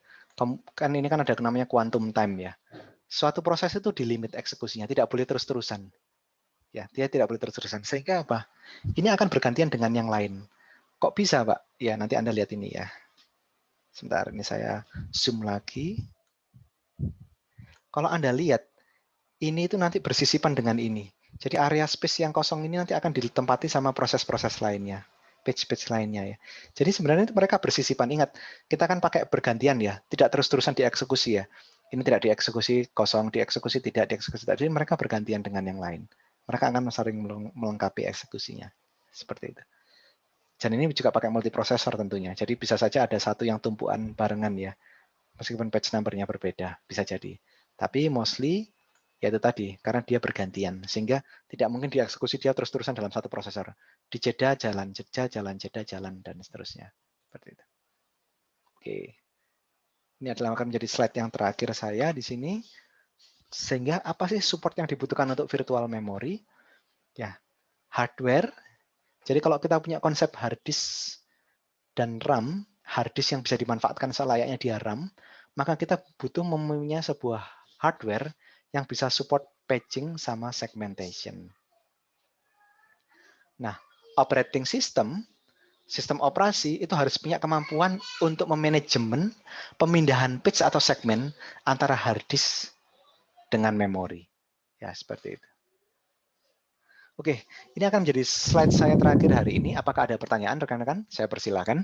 kan ini kan ada namanya quantum time ya. Suatu proses itu di limit eksekusinya, tidak boleh terus-terusan. Ya, dia tidak boleh terus-terusan. Sehingga apa? Ini akan bergantian dengan yang lain. Kok bisa, Pak? Ya, nanti Anda lihat ini ya. Sebentar, ini saya zoom lagi. Kalau Anda lihat, ini itu nanti bersisipan dengan ini. Jadi area space yang kosong ini nanti akan ditempati sama proses-proses lainnya, page-page lainnya ya. Jadi sebenarnya itu mereka bersisipan. Ingat, kita kan pakai bergantian ya, tidak terus-terusan dieksekusi ya. Ini tidak dieksekusi kosong, dieksekusi tidak, dieksekusi tidak. Jadi mereka bergantian dengan yang lain. Mereka akan saling melengkapi eksekusinya. Seperti itu. Dan ini juga pakai multiprosesor tentunya. Jadi bisa saja ada satu yang tumpuan barengan ya. Meskipun page number-nya berbeda, bisa jadi. Tapi mostly ya itu tadi, karena dia bergantian. Sehingga tidak mungkin dieksekusi dia terus-terusan dalam satu prosesor. Dijeda, jalan, jeda, jalan, jeda, jalan, dan seterusnya. Seperti itu. Oke. Ini adalah akan menjadi slide yang terakhir saya di sini. Sehingga apa sih support yang dibutuhkan untuk virtual memory? Ya, hardware. Jadi kalau kita punya konsep hard disk dan RAM, hard disk yang bisa dimanfaatkan selayaknya dia RAM, maka kita butuh mempunyai sebuah hardware yang bisa support patching sama segmentation. Nah, operating system, sistem operasi itu harus punya kemampuan untuk memanajemen pemindahan patch atau segmen antara hard disk dengan memori. Ya, seperti itu. Oke, ini akan menjadi slide saya terakhir hari ini. Apakah ada pertanyaan rekan-rekan? Saya persilakan.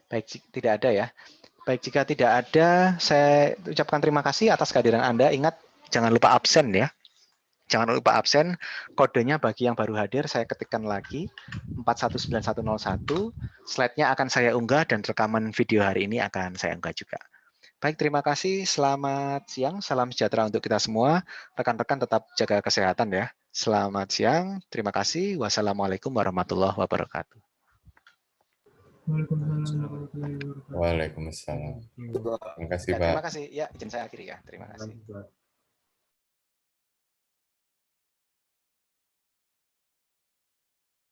Baik, tidak ada ya. Baik, jika tidak ada, saya ucapkan terima kasih atas kehadiran Anda. Ingat, jangan lupa absen ya. Jangan lupa absen. Kodenya bagi yang baru hadir, saya ketikkan lagi. 419101. Slide-nya akan saya unggah dan rekaman video hari ini akan saya unggah juga. Baik, terima kasih. Selamat siang. Salam sejahtera untuk kita semua. Rekan-rekan tetap jaga kesehatan ya. Selamat siang. Terima kasih. Wassalamualaikum warahmatullahi wabarakatuh. Waalaikumsalam. Terima kasih, Pak. Terima kasih. Ya, izin saya akhiri ya. Terima kasih.